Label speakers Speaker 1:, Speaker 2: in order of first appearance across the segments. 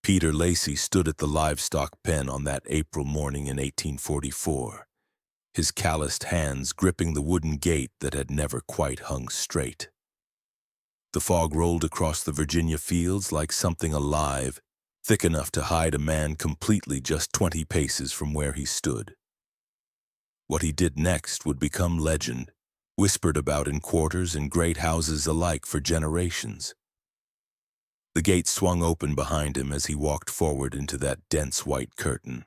Speaker 1: Peter Lacey stood at the livestock pen on that April morning in 1844, his calloused hands gripping the wooden gate that had never quite hung straight. The fog rolled across the Virginia fields like something alive, thick enough to hide a man completely just 20 paces from where he stood. What he did next would become legend, whispered about in quarters and great houses alike for generations. The gate swung open behind him as he walked forward into that dense white curtain,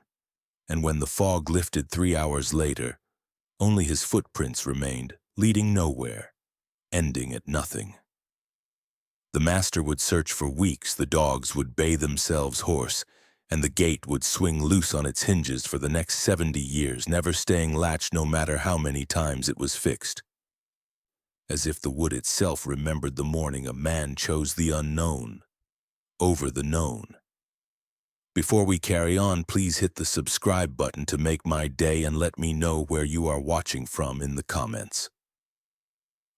Speaker 1: and when the fog lifted 3 hours later, only his footprints remained, leading nowhere, ending at nothing. The master would search for weeks, the dogs would bay themselves hoarse, and the gate would swing loose on its hinges for the next 70 years, never staying latched no matter how many times it was fixed. As if the wood itself remembered the morning a man chose the unknown over the known. Before we carry on, please hit the subscribe button to make my day and let me know where you are watching from in the comments.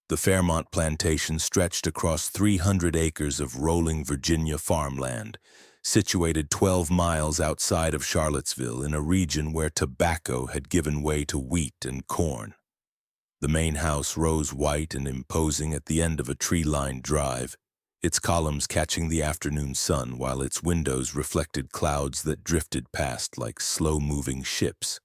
Speaker 1: The Fairmont plantation stretched across 300 acres of rolling Virginia farmland, situated 12 miles outside of Charlottesville in a region where tobacco had given way to wheat and corn. The main house rose white and imposing at the end of a tree-lined drive, its columns catching the afternoon sun while its windows reflected clouds that drifted past like slow-moving ships.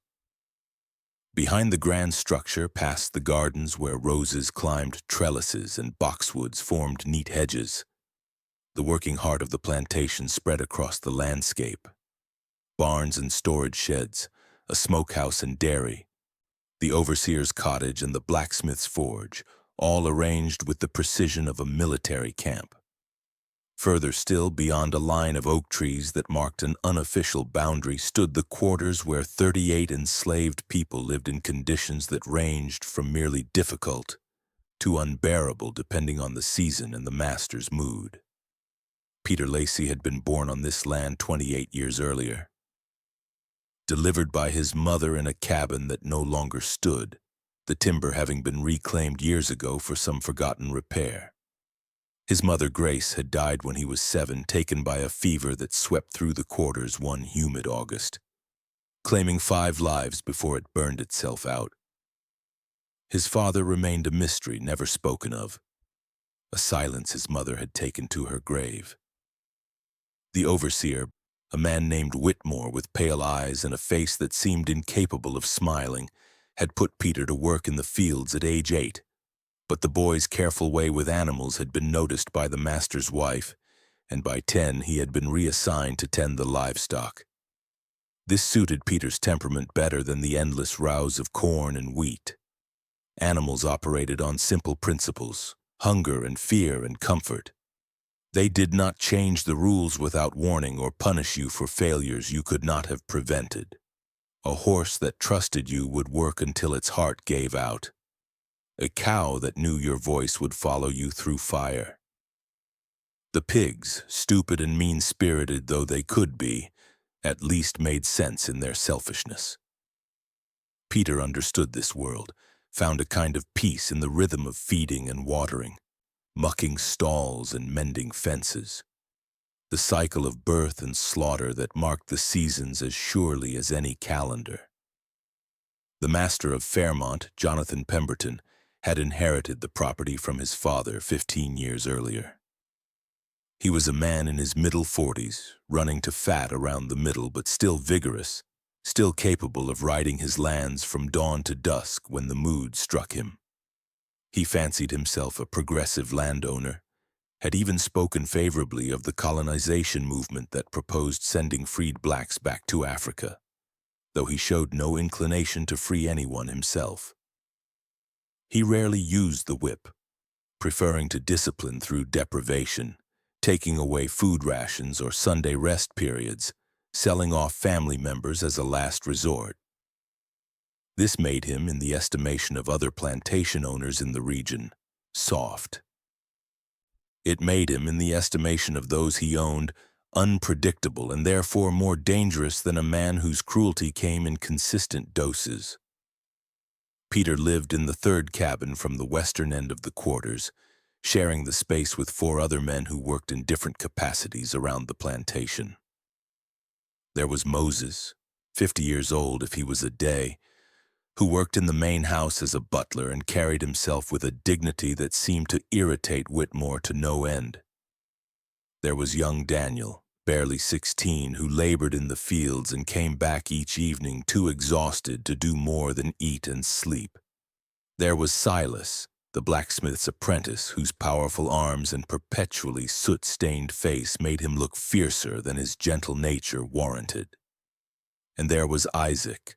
Speaker 1: Behind the grand structure, past the gardens where roses climbed trellises and boxwoods formed neat hedges, the working heart of the plantation spread across the landscape. Barns and storage sheds, a smokehouse and dairy, the overseer's cottage and the blacksmith's forge, all arranged with the precision of a military camp. Further still, beyond a line of oak trees that marked an unofficial boundary, stood the quarters where 38 enslaved people lived in conditions that ranged from merely difficult to unbearable depending on the season and the master's mood. Peter Lacey had been born on this land 28 years earlier, delivered by his mother in a cabin that no longer stood, the timber having been reclaimed years ago for some forgotten repair. His mother, Grace, had died when he was 7, taken by a fever that swept through the quarters one humid August, claiming 5 lives before it burned itself out. His father remained a mystery never spoken of, a silence his mother had taken to her grave. The overseer, a man named Whitmore with pale eyes and a face that seemed incapable of smiling, had put Peter to work in the fields at age 8. But the boy's careful way with animals had been noticed by the master's wife, and by 10 he had been reassigned to tend the livestock. This suited Peter's temperament better than the endless rows of corn and wheat. Animals operated on simple principles: hunger and fear and comfort. They did not change the rules without warning or punish you for failures you could not have prevented. A horse that trusted you would work until its heart gave out. A cow that knew your voice would follow you through fire. The pigs, stupid and mean-spirited though they could be, at least made sense in their selfishness. Peter understood this world, found a kind of peace in the rhythm of feeding and watering, mucking stalls and mending fences. The cycle of birth and slaughter that marked the seasons as surely as any calendar. The master of Fairmont, Jonathan Pemberton, had inherited the property from his father 15 years earlier. He was a man in his middle 40s, running to fat around the middle, but still vigorous, still capable of riding his lands from dawn to dusk when the mood struck him. He fancied himself a progressive landowner, had even spoken favorably of the colonization movement that proposed sending freed blacks back to Africa, though he showed no inclination to free anyone himself. He rarely used the whip, preferring to discipline through deprivation, taking away food rations or Sunday rest periods, selling off family members as a last resort. This made him, in the estimation of other plantation owners in the region, soft. It made him, in the estimation of those he owned, unpredictable and therefore more dangerous than a man whose cruelty came in consistent doses. Peter lived in the 3rd cabin from the western end of the quarters, sharing the space with 4 other men who worked in different capacities around the plantation. There was Moses, 50 years old if he was a day, who worked in the main house as a butler and carried himself with a dignity that seemed to irritate Whitmore to no end. There was young Daniel, barely 16, who labored in the fields and came back each evening too exhausted to do more than eat and sleep. There was Silas, the blacksmith's apprentice, whose powerful arms and perpetually soot-stained face made him look fiercer than his gentle nature warranted. And there was Isaac,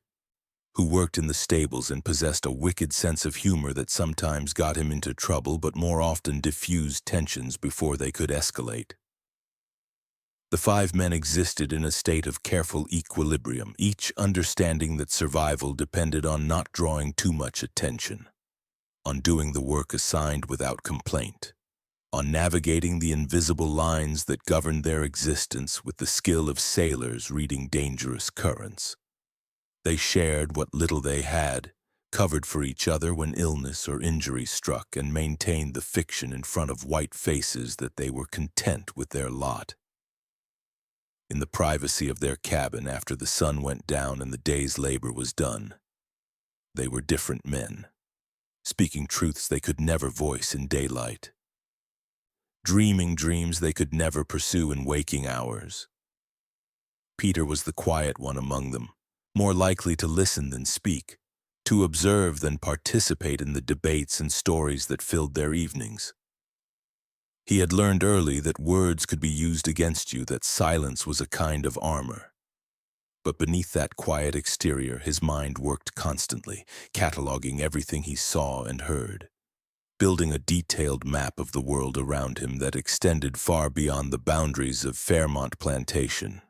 Speaker 1: who worked in the stables and possessed a wicked sense of humor that sometimes got him into trouble but more often diffused tensions before they could escalate. The 5 men existed in a state of careful equilibrium, each understanding that survival depended on not drawing too much attention, on doing the work assigned without complaint, on navigating the invisible lines that governed their existence with the skill of sailors reading dangerous currents. They shared what little they had, covered for each other when illness or injury struck, and maintained the fiction in front of white faces that they were content with their lot. In the privacy of their cabin after the sun went down and the day's labor was done, they were different men, speaking truths they could never voice in daylight, dreaming dreams they could never pursue in waking hours. Peter was the quiet one among them, more likely to listen than speak, to observe than participate in the debates and stories that filled their evenings. He had learned early that words could be used against you, that silence was a kind of armor. But beneath that quiet exterior, his mind worked constantly, cataloging everything he saw and heard, building a detailed map of the world around him that extended far beyond the boundaries of Fairmont Plantation.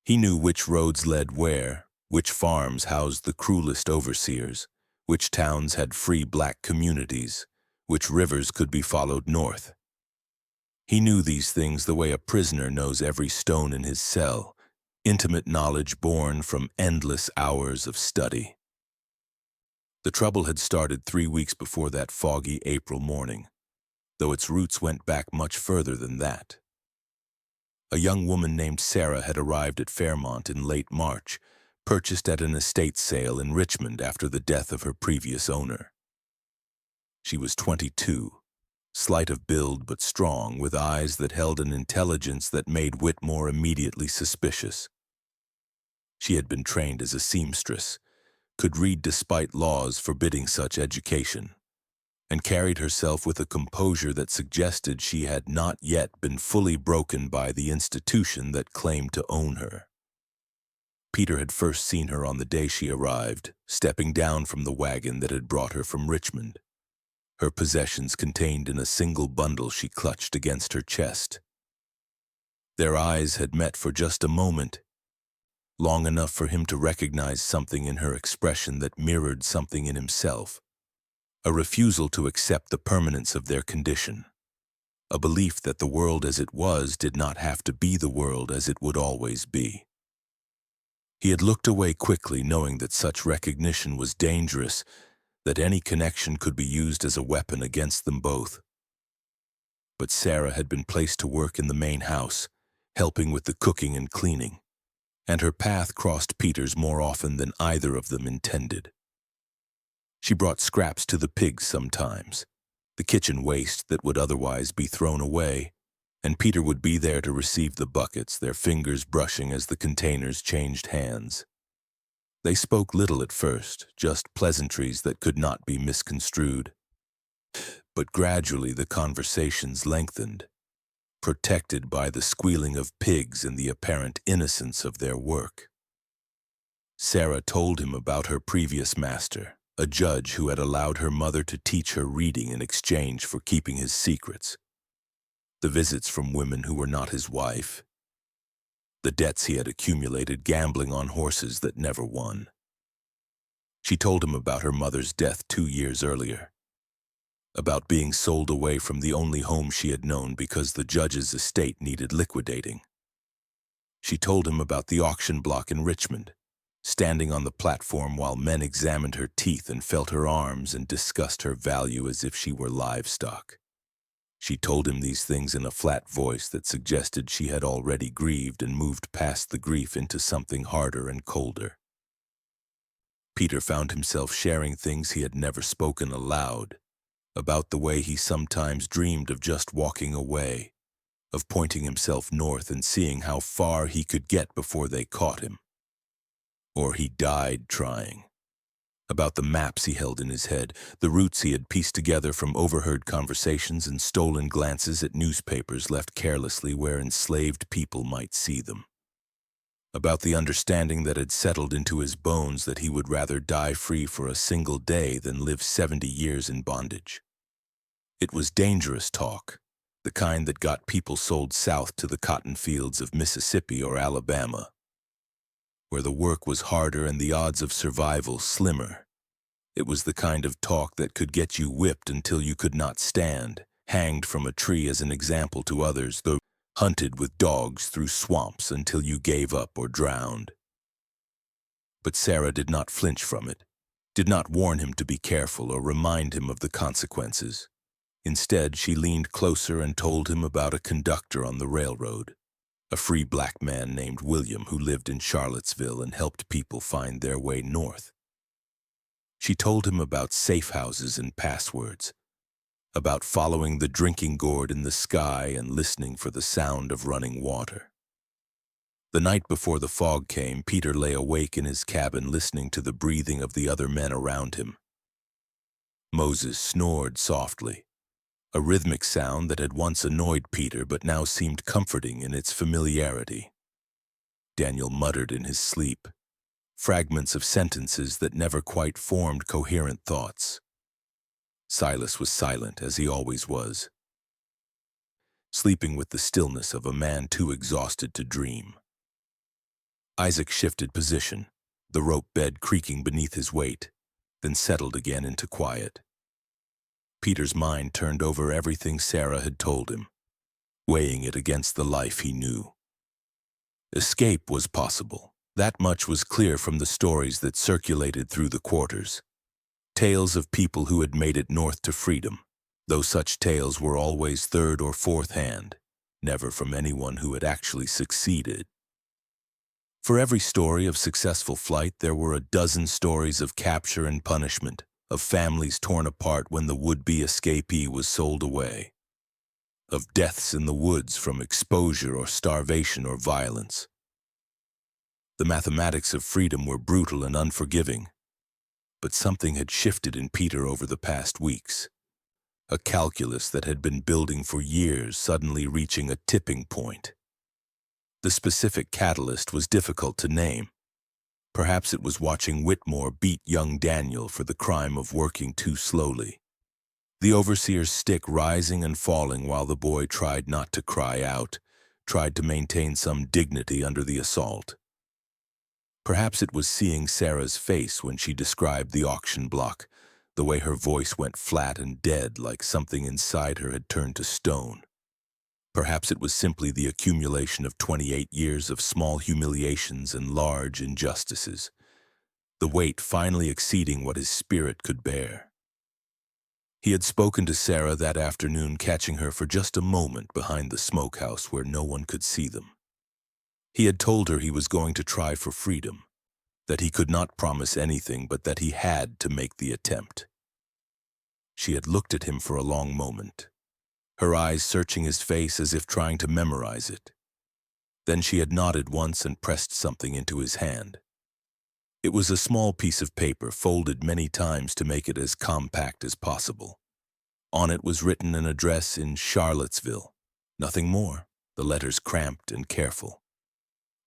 Speaker 1: He knew which roads led where, which farms housed the cruelest overseers, which towns had free black communities, which rivers could be followed north. He knew these things the way a prisoner knows every stone in his cell, intimate knowledge born from endless hours of study. The trouble had started 3 weeks before that foggy April morning, though its roots went back much further than that. A young woman named Sarah had arrived at Fairmont in late March, purchased at an estate sale in Richmond after the death of her previous owner. She was 22. Slight of build but strong, with eyes that held an intelligence that made Whitmore immediately suspicious. She had been trained as a seamstress, could read despite laws forbidding such education, and carried herself with a composure that suggested she had not yet been fully broken by the institution that claimed to own her. Peter had first seen her on the day she arrived, stepping down from the wagon that had brought her from Richmond, her possessions contained in a single bundle she clutched against her chest. Their eyes had met for just a moment, long enough for him to recognize something in her expression that mirrored something in himself, a refusal to accept the permanence of their condition, a belief that the world as it was did not have to be the world as it would always be. He had looked away quickly, knowing that such recognition was dangerous, that any connection could be used as a weapon against them both. But Sarah had been placed to work in the main house, helping with the cooking and cleaning, and her path crossed Peter's more often than either of them intended. She brought scraps to the pigs sometimes, the kitchen waste that would otherwise be thrown away, and Peter would be there to receive the buckets, their fingers brushing as the containers changed hands. They spoke little at first, just pleasantries that could not be misconstrued. But gradually the conversations lengthened, protected by the squealing of pigs and the apparent innocence of their work. Sarah told him about her previous master, a judge who had allowed her mother to teach her reading in exchange for keeping his secrets, the visits from women who were not his wife, the debts he had accumulated gambling on horses that never won. She told him about her mother's death 2 years earlier, about being sold away from the only home she had known because the judge's estate needed liquidating. She told him about the auction block in Richmond, standing on the platform while men examined her teeth and felt her arms and discussed her value as if she were livestock. She told him these things in a flat voice that suggested she had already grieved and moved past the grief into something harder and colder. Peter found himself sharing things he had never spoken aloud, about the way he sometimes dreamed of just walking away, of pointing himself north and seeing how far he could get before they caught him. Or he died trying. About the maps he held in his head, the routes he had pieced together from overheard conversations and stolen glances at newspapers left carelessly where enslaved people might see them. About the understanding that had settled into his bones that he would rather die free for a single day than live 70 years in bondage. It was dangerous talk, the kind that got people sold south to the cotton fields of Mississippi or Alabama, where the work was harder and the odds of survival slimmer. It was the kind of talk that could get you whipped until you could not stand, hanged from a tree as an example to others, though hunted with dogs through swamps until you gave up or drowned. But Sarah did not flinch from it, did not warn him to be careful or remind him of the consequences. Instead, she leaned closer and told him about a conductor on the railroad, a free black man named William who lived in Charlottesville and helped people find their way north. She told him about safe houses and passwords, about following the drinking gourd in the sky and listening for the sound of running water. The night before the fog came, Peter lay awake in his cabin listening to the breathing of the other men around him. Moses snored softly, a rhythmic sound that had once annoyed Peter but now seemed comforting in its familiarity. Daniel muttered in his sleep, fragments of sentences that never quite formed coherent thoughts. Silas was silent, as he always was, sleeping with the stillness of a man too exhausted to dream. Isaac shifted position, the rope bed creaking beneath his weight, then settled again into quiet. Peter's mind turned over everything Sarah had told him, weighing it against the life he knew. Escape was possible. That much was clear from the stories that circulated through the quarters. Tales of people who had made it north to freedom, though such tales were always third or fourth hand, never from anyone who had actually succeeded. For every story of successful flight, there were a dozen stories of capture and punishment, of families torn apart when the would-be escapee was sold away, of deaths in the woods from exposure or starvation or violence. The mathematics of freedom were brutal and unforgiving, but something had shifted in Peter over the past weeks. A calculus that had been building for years suddenly reaching a tipping point. The specific catalyst was difficult to name. Perhaps it was watching Whitmore beat young Daniel for the crime of working too slowly. The overseer's stick rising and falling while the boy tried not to cry out, tried to maintain some dignity under the assault. Perhaps it was seeing Sarah's face when she described the auction block, the way her voice went flat and dead like something inside her had turned to stone. Perhaps it was simply the accumulation of 28 years of small humiliations and large injustices, the weight finally exceeding what his spirit could bear. He had spoken to Sarah that afternoon, catching her for just a moment behind the smokehouse where no one could see them. He had told her he was going to try for freedom, that he could not promise anything but that he had to make the attempt. She had looked at him for a long moment, her eyes searching his face as if trying to memorize it. Then she had nodded once and pressed something into his hand. It was a small piece of paper folded many times to make it as compact as possible. On it was written an address in Charlottesville. Nothing more, the letters cramped and careful.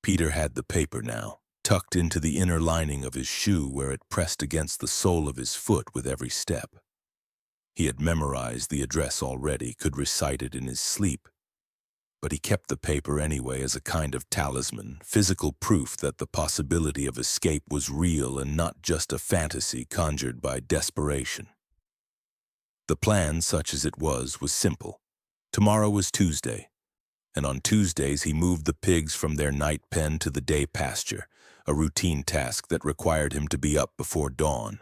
Speaker 1: Peter had the paper now, tucked into the inner lining of his shoe where it pressed against the sole of his foot with every step. He had memorized the address already, could recite it in his sleep. But he kept the paper anyway as a kind of talisman, physical proof that the possibility of escape was real and not just a fantasy conjured by desperation. The plan, such as it was simple. Tomorrow was Tuesday, and on Tuesdays he moved the pigs from their night pen to the day pasture, a routine task that required him to be up before dawn.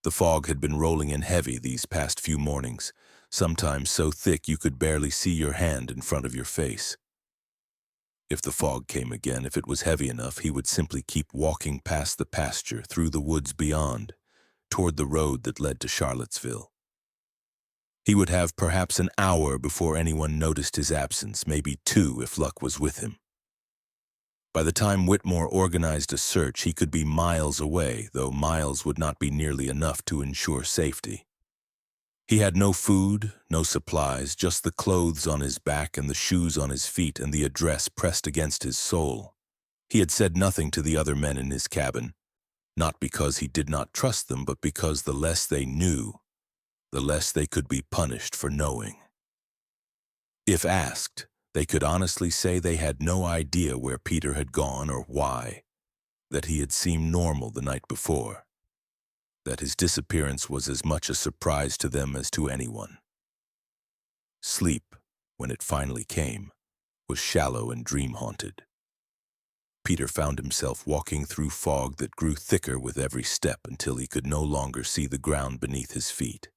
Speaker 1: The fog had been rolling in heavy these past few mornings, sometimes so thick you could barely see your hand in front of your face. If the fog came again, if it was heavy enough, he would simply keep walking past the pasture, through the woods beyond, toward the road that led to Charlottesville. He would have perhaps an hour before anyone noticed his absence, maybe 2 if luck was with him. By the time Whitmore organized a search, he could be miles away, though miles would not be nearly enough to ensure safety. He had no food, no supplies, just the clothes on his back and the shoes on his feet and the address pressed against his soul. He had said nothing to the other men in his cabin, not because he did not trust them, but because the less they knew, the less they could be punished for knowing. If asked, they could honestly say they had no idea where Peter had gone or why, that he had seemed normal the night before, that his disappearance was as much a surprise to them as to anyone. Sleep, when it finally came, was shallow and dream-haunted. Peter found himself walking through fog that grew thicker with every step until he could no longer see the ground beneath his feet,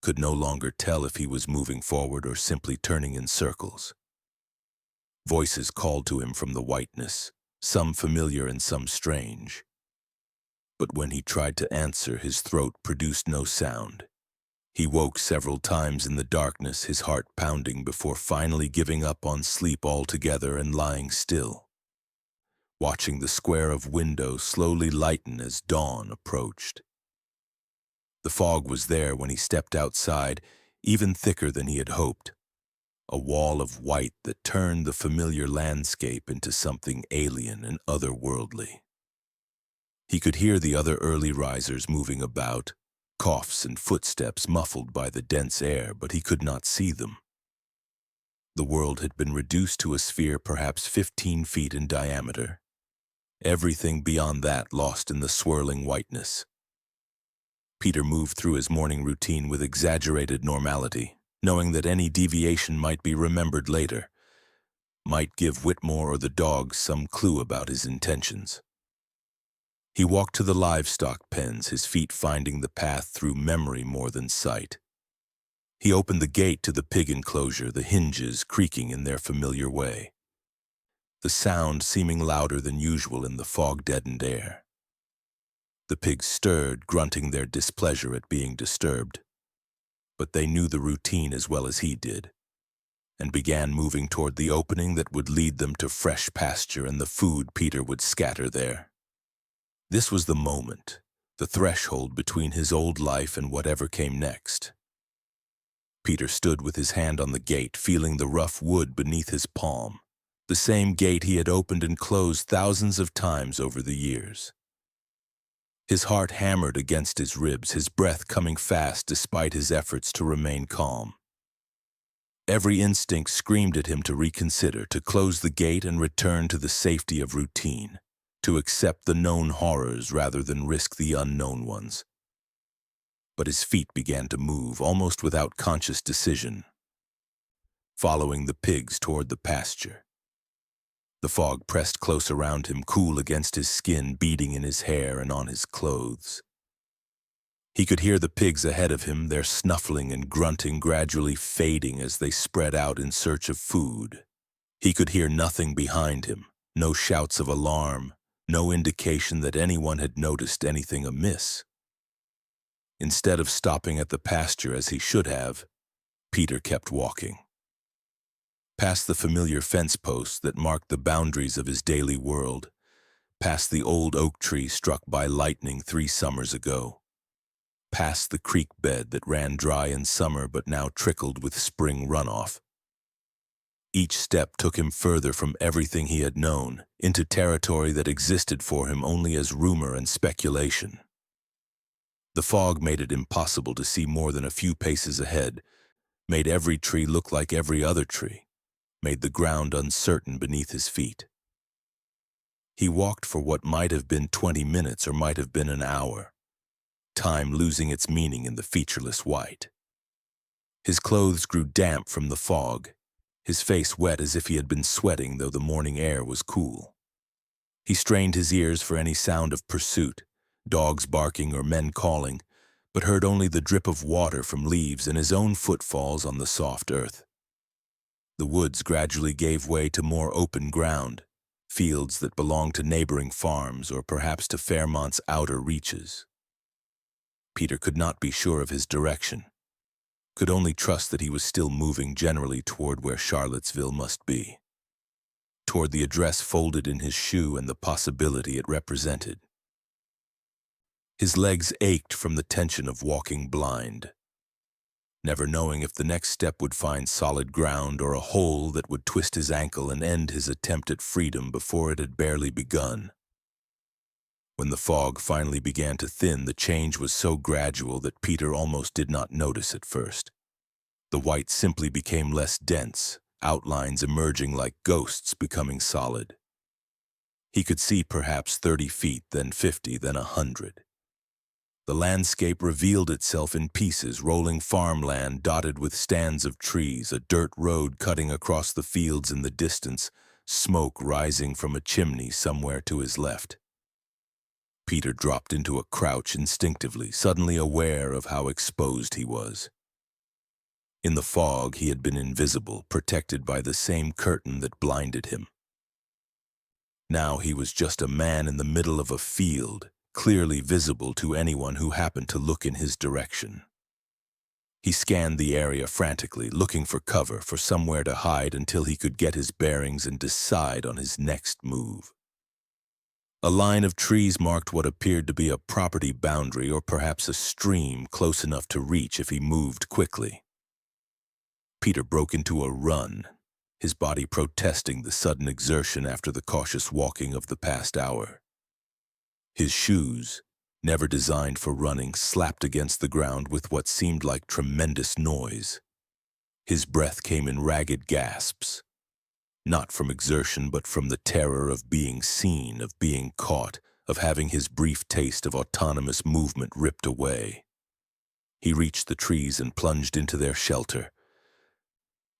Speaker 1: could no longer tell if he was moving forward or simply turning in circles. Voices called to him from the whiteness, some familiar and some strange. But when he tried to answer, his throat produced no sound. He woke several times in the darkness, his heart pounding, before finally giving up on sleep altogether and lying still, watching the square of window slowly lighten as dawn approached. The fog was there when he stepped outside, even thicker than he had hoped, a wall of white that turned the familiar landscape into something alien and otherworldly. He could hear the other early risers moving about, coughs and footsteps muffled by the dense air, but he could not see them. The world had been reduced to a sphere perhaps 15 feet in diameter, everything beyond that lost in the swirling whiteness. Peter moved through his morning routine with exaggerated normality, knowing that any deviation might be remembered later, might give Whitmore or the dogs some clue about his intentions. He walked to the livestock pens, his feet finding the path through memory more than sight. He opened the gate to the pig enclosure, the hinges creaking in their familiar way, the sound seeming louder than usual in the fog-deadened air. The pigs stirred, grunting their displeasure at being disturbed, but they knew the routine as well as he did, and began moving toward the opening that would lead them to fresh pasture and the food Peter would scatter there. This was the moment, the threshold between his old life and whatever came next. Peter stood with his hand on the gate, feeling the rough wood beneath his palm, the same gate he had opened and closed thousands of times over the years. His heart hammered against his ribs, his breath coming fast despite his efforts to remain calm. Every instinct screamed at him to reconsider, to close the gate and return to the safety of routine, to accept the known horrors rather than risk the unknown ones. But his feet began to move, almost without conscious decision, following the pigs toward the pasture. The fog pressed close around him, cool against his skin, beating in his hair and on his clothes. He could hear the pigs ahead of him, their snuffling and grunting gradually fading as they spread out in search of food. He could hear nothing behind him, no shouts of alarm, no indication that anyone had noticed anything amiss. Instead of stopping at the pasture as he should have, Peter kept walking. Past the familiar fence posts that marked the boundaries of his daily world, past the old oak tree struck by lightning 3 summers ago, past the creek bed that ran dry in summer but now trickled with spring runoff. Each step took him further from everything he had known, into territory that existed for him only as rumor and speculation. The fog made it impossible to see more than a few paces ahead, made every tree look like every other tree, made the ground uncertain beneath his feet. He walked for what might have been 20 minutes or might have been an hour, time losing its meaning in the featureless white. His clothes grew damp from the fog, his face wet as if he had been sweating though the morning air was cool. He strained his ears for any sound of pursuit, dogs barking or men calling, but heard only the drip of water from leaves and his own footfalls on the soft earth. The woods gradually gave way to more open ground, fields that belonged to neighboring farms or perhaps to Fairmont's outer reaches. Peter could not be sure of his direction, could only trust that he was still moving generally toward where Charlottesville must be, toward the address folded in his shoe and the possibility it represented. His legs ached from the tension of walking blind, never knowing if the next step would find solid ground or a hole that would twist his ankle and end his attempt at freedom before it had barely begun. When the fog finally began to thin, the change was so gradual that Peter almost did not notice at first. The white simply became less dense, outlines emerging like ghosts becoming solid. He could see perhaps 30 feet, then 50, then 100. The landscape revealed itself in pieces, rolling farmland dotted with stands of trees, a dirt road cutting across the fields in the distance, smoke rising from a chimney somewhere to his left. Peter dropped into a crouch instinctively, suddenly aware of how exposed he was. In the fog, he had been invisible, protected by the same curtain that blinded him. Now he was just a man in the middle of a field, clearly visible to anyone who happened to look in his direction. He scanned the area frantically, looking for cover, for somewhere to hide until he could get his bearings and decide on his next move. A line of trees marked what appeared to be a property boundary or perhaps a stream close enough to reach if he moved quickly. Peter broke into a run, his body protesting the sudden exertion after the cautious walking of the past hour. His shoes, never designed for running, slapped against the ground with what seemed like tremendous noise. His breath came in ragged gasps, not from exertion but from the terror of being seen, of being caught, of having his brief taste of autonomous movement ripped away. He reached the trees and plunged into their shelter,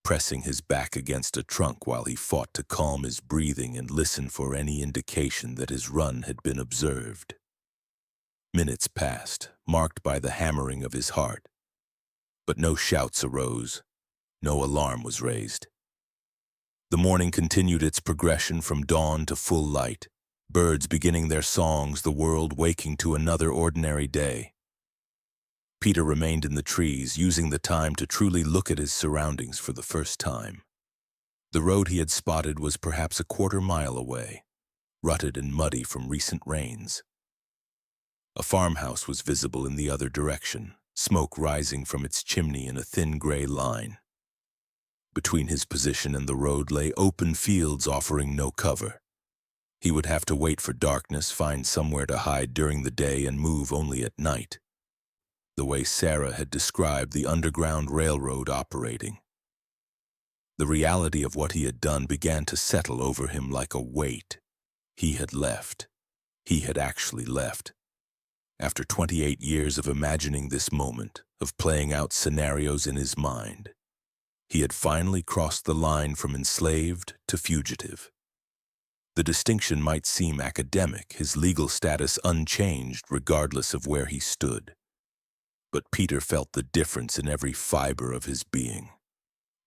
Speaker 1: pressing his back against a trunk while he fought to calm his breathing and listen for any indication that his run had been observed. Minutes passed, marked by the hammering of his heart, but no shouts arose, no alarm was raised. The morning continued its progression from dawn to full light, birds beginning their songs, the world waking to another ordinary day. Peter remained in the trees, using the time to truly look at his surroundings for the first time. The road he had spotted was perhaps a quarter-mile away, rutted and muddy from recent rains. A farmhouse was visible in the other direction, smoke rising from its chimney in a thin gray line. Between his position and the road lay open fields offering no cover. He would have to wait for darkness, find somewhere to hide during the day, and move only at night, the way Sarah had described the Underground Railroad operating. The reality of what he had done began to settle over him like a weight. He had left. He had actually left. After 28 years of imagining this moment, of playing out scenarios in his mind, he had finally crossed the line from enslaved to fugitive. The distinction might seem academic, his legal status unchanged regardless of where he stood. But Peter felt the difference in every fiber of his being.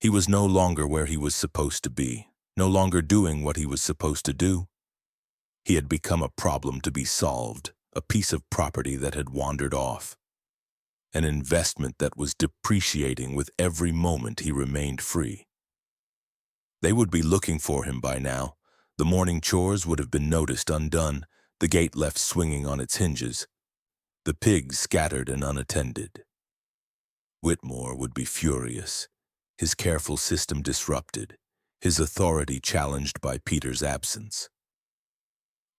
Speaker 1: He was no longer where he was supposed to be, no longer doing what he was supposed to do. He had become a problem to be solved, a piece of property that had wandered off, an investment that was depreciating with every moment he remained free. They would be looking for him by now. The morning chores would have been noticed undone, the gate left swinging on its hinges, the pigs scattered and unattended. Whitmore would be furious, his careful system disrupted, his authority challenged by Peter's absence.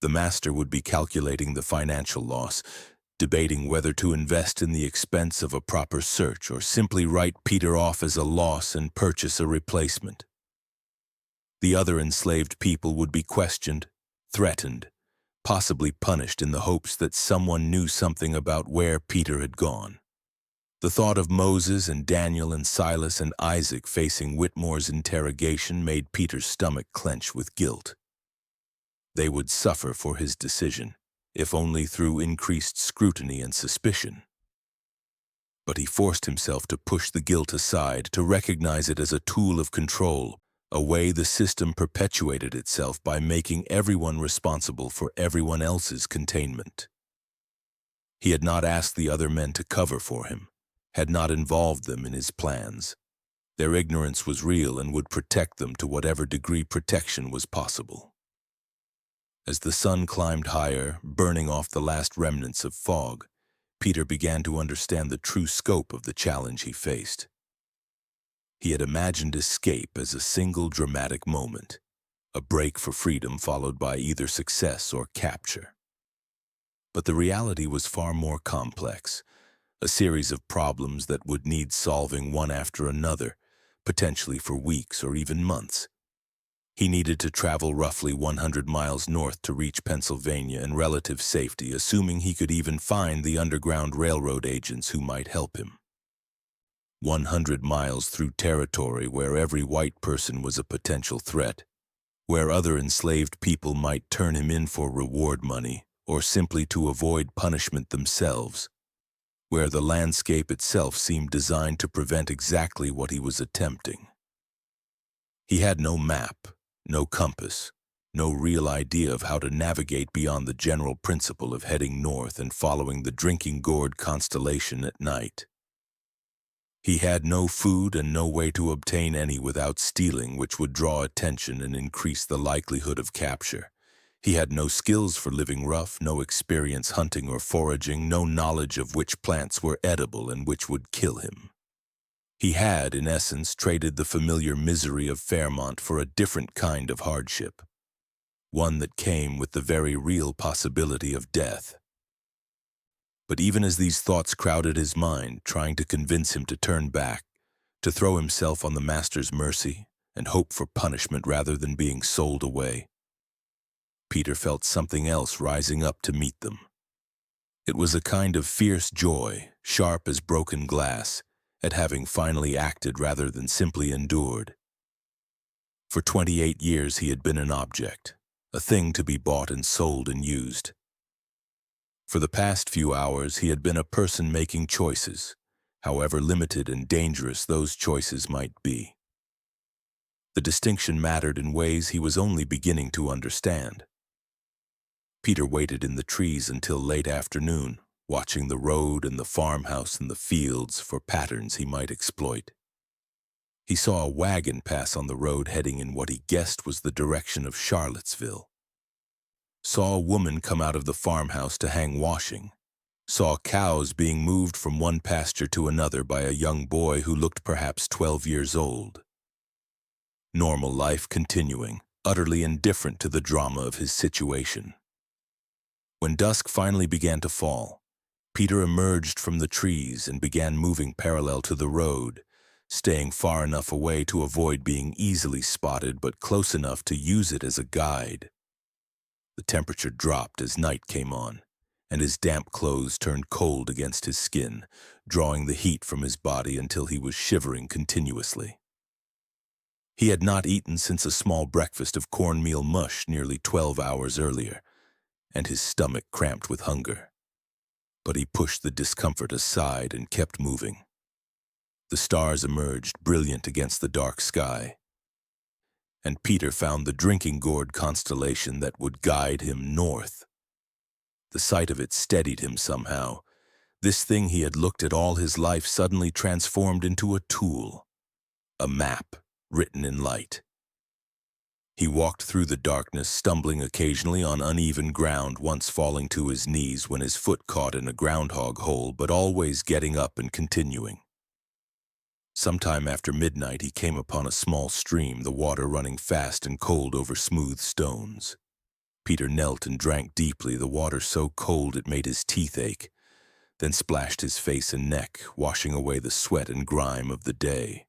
Speaker 1: The master would be calculating the financial loss, debating whether to invest in the expense of a proper search or simply write Peter off as a loss and purchase a replacement. The other enslaved people would be questioned, threatened, possibly punished in the hopes that someone knew something about where Peter had gone. The thought of Moses and Daniel and Silas and Isaac facing Whitmore's interrogation made Peter's stomach clench with guilt. They would suffer for his decision, if only through increased scrutiny and suspicion. But he forced himself to push the guilt aside, to recognize it as a tool of control, a way the system perpetuated itself by making everyone responsible for everyone else's containment. He had not asked the other men to cover for him, had not involved them in his plans. Their ignorance was real and would protect them to whatever degree protection was possible. As the sun climbed higher, burning off the last remnants of fog, Peter began to understand the true scope of the challenge he faced. He had imagined escape as a single dramatic moment, a break for freedom followed by either success or capture. But the reality was far more complex, a series of problems that would need solving one after another, potentially for weeks or even months. He needed to travel roughly 100 miles north to reach Pennsylvania in relative safety, assuming he could even find the Underground Railroad agents who might help him. 100 miles through territory where every white person was a potential threat, where other enslaved people might turn him in for reward money or simply to avoid punishment themselves, where the landscape itself seemed designed to prevent exactly what he was attempting. He had no map, no compass, no real idea of how to navigate beyond the general principle of heading north and following the drinking gourd constellation at night. He had no food and no way to obtain any without stealing, which would draw attention and increase the likelihood of capture. He had no skills for living rough, no experience hunting or foraging, no knowledge of which plants were edible and which would kill him. He had, in essence, traded the familiar misery of Fairmont for a different kind of hardship, one that came with the very real possibility of death. But even as these thoughts crowded his mind, trying to convince him to turn back, to throw himself on the master's mercy and hope for punishment rather than being sold away, Peter felt something else rising up to meet them. It was a kind of fierce joy, sharp as broken glass, at having finally acted rather than simply endured. For 28 years he had been an object, a thing to be bought and sold and used. For the past few hours he had been a person making choices, however limited and dangerous those choices might be. The distinction mattered in ways he was only beginning to understand. Peter waited in the trees until late afternoon, watching the road and the farmhouse and the fields for patterns he might exploit. He saw a wagon pass on the road heading in what he guessed was the direction of Charlottesville. Saw a woman come out of the farmhouse to hang washing. Saw cows being moved from one pasture to another by a young boy who looked perhaps 12 years old. Normal life continuing, utterly indifferent to the drama of his situation. When dusk finally began to fall, Peter emerged from the trees and began moving parallel to the road, staying far enough away to avoid being easily spotted but close enough to use it as a guide. The temperature dropped as night came on, and his damp clothes turned cold against his skin, drawing the heat from his body until he was shivering continuously. He had not eaten since a small breakfast of cornmeal mush nearly 12 hours earlier, and his stomach cramped with hunger. But he pushed the discomfort aside and kept moving. The stars emerged, brilliant against the dark sky, and Peter found the drinking gourd constellation that would guide him north. The sight of it steadied him somehow. This thing he had looked at all his life suddenly transformed into a tool, a map written in light. He walked through the darkness, stumbling occasionally on uneven ground, once falling to his knees when his foot caught in a groundhog hole, but always getting up and continuing. Sometime after midnight he came upon a small stream, the water running fast and cold over smooth stones. Peter knelt and drank deeply, the water so cold it made his teeth ache, then splashed his face and neck, washing away the sweat and grime of the day.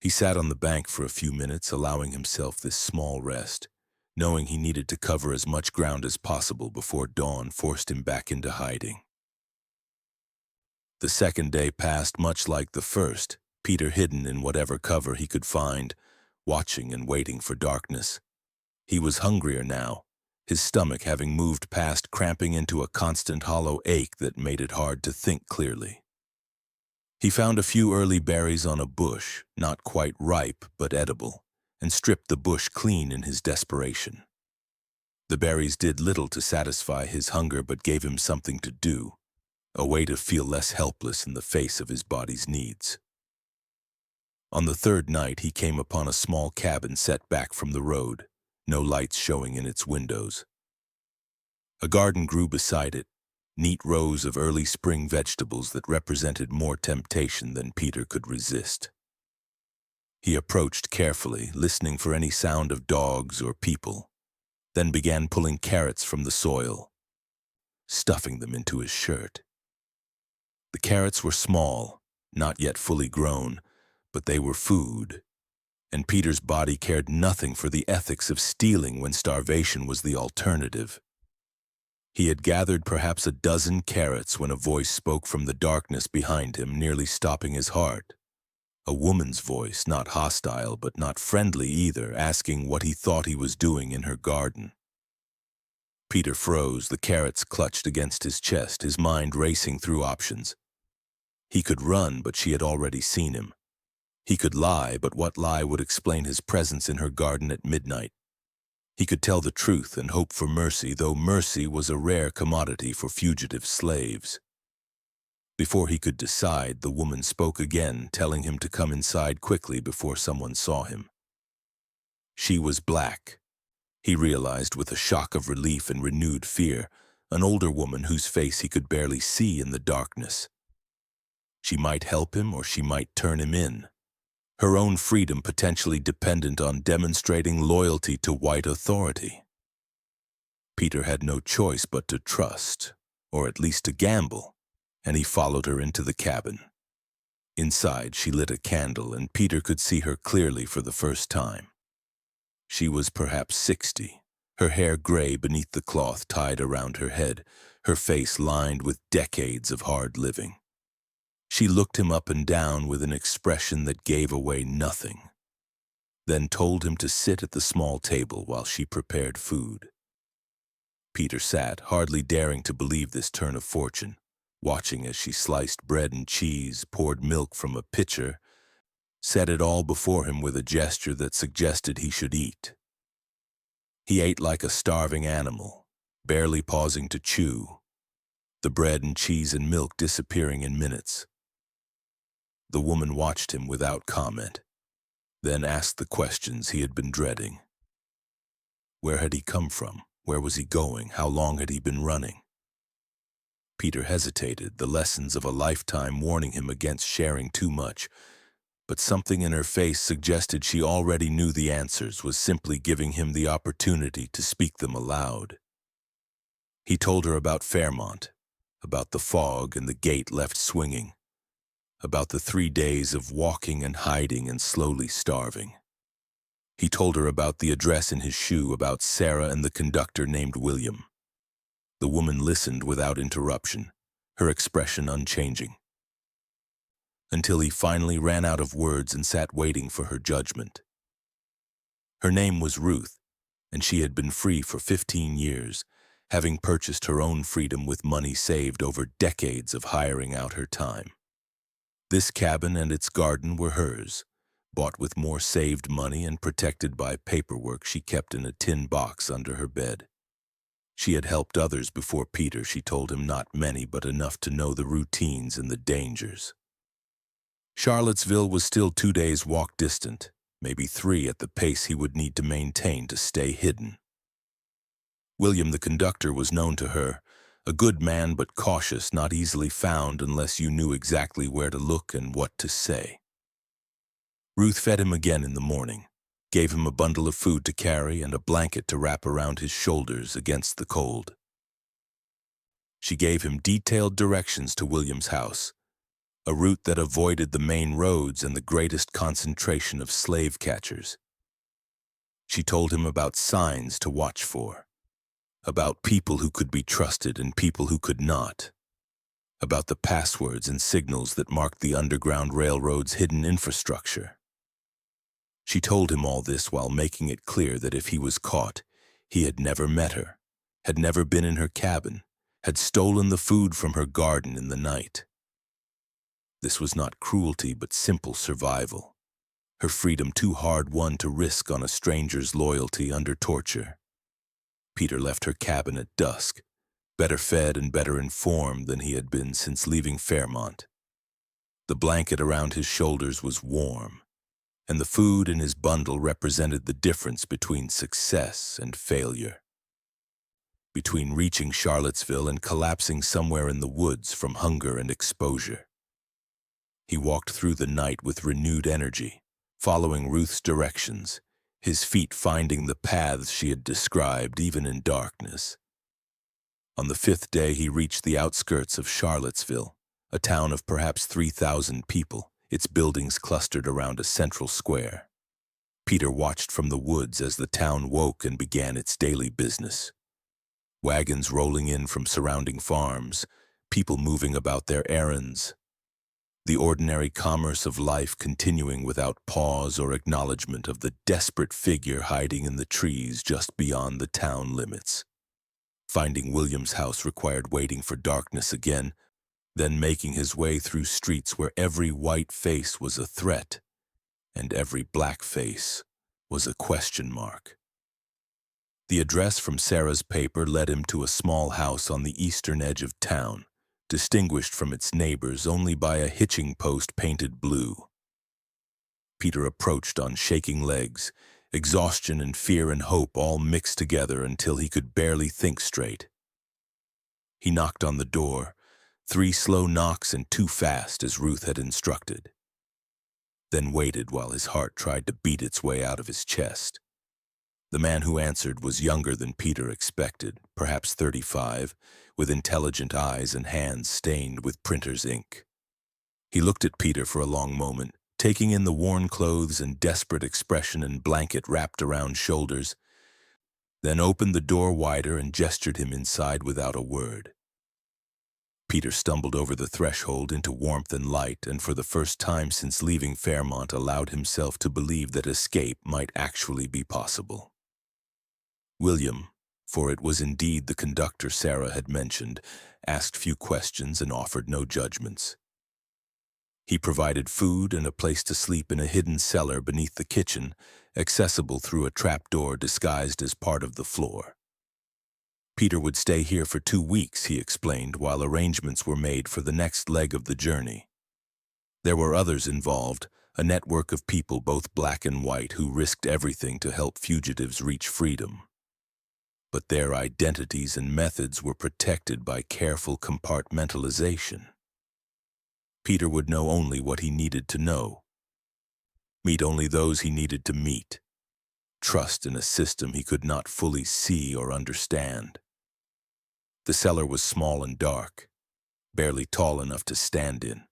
Speaker 1: He sat on the bank for a few minutes, allowing himself this small rest, knowing he needed to cover as much ground as possible before dawn forced him back into hiding. The second day passed much like the first, Peter hidden in whatever cover he could find, watching and waiting for darkness. He was hungrier now, his stomach having moved past cramping into a constant hollow ache that made it hard to think clearly. He found a few early berries on a bush, not quite ripe but edible, and stripped the bush clean in his desperation. The berries did little to satisfy his hunger but gave him something to do, a way to feel less helpless in the face of his body's needs. On the third night, he came upon a small cabin set back from the road, no lights showing in its windows. A garden grew beside it, neat rows of early spring vegetables that represented more temptation than Peter could resist. He approached carefully, listening for any sound of dogs or people, then began pulling carrots from the soil, stuffing them into his shirt. The carrots were small, not yet fully grown, but they were food, and Peter's body cared nothing for the ethics of stealing when starvation was the alternative. He had gathered perhaps a dozen carrots when a voice spoke from the darkness behind him, nearly stopping his heart. A woman's voice, not hostile but not friendly either, asking what he thought he was doing in her garden. Peter froze, the carrots clutched against his chest, his mind racing through options. He could run, but she had already seen him. He could lie, but what lie would explain his presence in her garden at midnight? He could tell the truth and hope for mercy, though mercy was a rare commodity for fugitive slaves. Before he could decide, the woman spoke again, telling him to come inside quickly before someone saw him. She was black. He realized with a shock of relief and renewed fear, an older woman whose face he could barely see in the darkness. She might help him or she might turn him in. Her own freedom potentially dependent on demonstrating loyalty to white authority. Peter had no choice but to trust, or at least to gamble, and he followed her into the cabin. Inside, she lit a candle, and Peter could see her clearly for the first time. She was perhaps 60, her hair gray beneath the cloth tied around her head, her face lined with decades of hard living. She looked him up and down with an expression that gave away nothing, then told him to sit at the small table while she prepared food. Peter sat, hardly daring to believe this turn of fortune, watching as she sliced bread and cheese, poured milk from a pitcher, set it all before him with a gesture that suggested he should eat. He ate like a starving animal, barely pausing to chew, the bread and cheese and milk disappearing in minutes. The woman watched him without comment, then asked the questions he had been dreading. Where had he come from? Where was he going? How long had he been running? Peter hesitated, the lessons of a lifetime warning him against sharing too much, but something in her face suggested she already knew the answers, was simply giving him the opportunity to speak them aloud. He told her about Fairmont, about the fog and the gate left swinging, about the 3 days of walking and hiding and slowly starving. He told her about the address in his shoe, about Sarah and the conductor named William. The woman listened without interruption, her expression unchanging, until he finally ran out of words and sat waiting for her judgment. Her name was Ruth, and she had been free for 15 years, having purchased her own freedom with money saved over decades of hiring out her time. This cabin and its garden were hers, bought with more saved money and protected by paperwork she kept in a tin box under her bed. She had helped others before Peter, she told him, not many, but enough to know the routines and the dangers. Charlottesville was still 2 days' walk distant, maybe 3 at the pace he would need to maintain to stay hidden. William the conductor was known to her, a good man but cautious, not easily found unless you knew exactly where to look and what to say. Ruth fed him again in the morning, gave him a bundle of food to carry and a blanket to wrap around his shoulders against the cold. She gave him detailed directions to William's house, a route that avoided the main roads and the greatest concentration of slave catchers. She told him about signs to watch for, about people who could be trusted and people who could not, about the passwords and signals that marked the Underground Railroad's hidden infrastructure. She told him all this while making it clear that if he was caught, he had never met her, had never been in her cabin, had stolen the food from her garden in the night. This was not cruelty, but simple survival. Her freedom too hard-won to risk on a stranger's loyalty under torture. Peter left her cabin at dusk, better fed and better informed than he had been since leaving Fairmont. The blanket around his shoulders was warm, and the food in his bundle represented the difference between success and failure. Between reaching Charlottesville and collapsing somewhere in the woods from hunger and exposure. He walked through the night with renewed energy, following Ruth's directions, his feet finding the paths she had described even in darkness. On the 5th day he reached the outskirts of Charlottesville, a town of perhaps 3,000 people, its buildings clustered around a central square. Peter watched from the woods as the town woke and began its daily business. Wagons rolling in from surrounding farms, people moving about their errands. The ordinary commerce of life continuing without pause or acknowledgement of the desperate figure hiding in the trees just beyond the town limits. Finding William's house required waiting for darkness again, then making his way through streets where every white face was a threat, and every black face was a question mark. The address from Sarah's paper led him to a small house on the eastern edge of town, distinguished from its neighbors only by a hitching post painted blue. Peter approached on shaking legs, exhaustion and fear and hope all mixed together until he could barely think straight. He knocked on the door, 3 slow knocks and 2 fast as Ruth had instructed. Then waited while his heart tried to beat its way out of his chest. The man who answered was younger than Peter expected, perhaps 35, with intelligent eyes and hands stained with printer's ink. He looked at Peter for a long moment, taking in the worn clothes and desperate expression and blanket wrapped around shoulders, then opened the door wider and gestured him inside without a word. Peter stumbled over the threshold into warmth and light, and for the first time since leaving Fairmont allowed himself to believe that escape might actually be possible. William, for it was indeed the conductor Sarah had mentioned, asked few questions and offered no judgments. He provided food and a place to sleep in a hidden cellar beneath the kitchen, accessible through a trapdoor disguised as part of the floor. Peter would stay here for 2 weeks, he explained, while arrangements were made for the next leg of the journey. There were others involved, a network of people both black and white who risked everything to help fugitives reach freedom. But their identities and methods were protected by careful compartmentalization. Peter would know only what he needed to know, meet only those he needed to meet, trust in a system he could not fully see or understand. The cellar was small and dark, barely tall enough to stand in,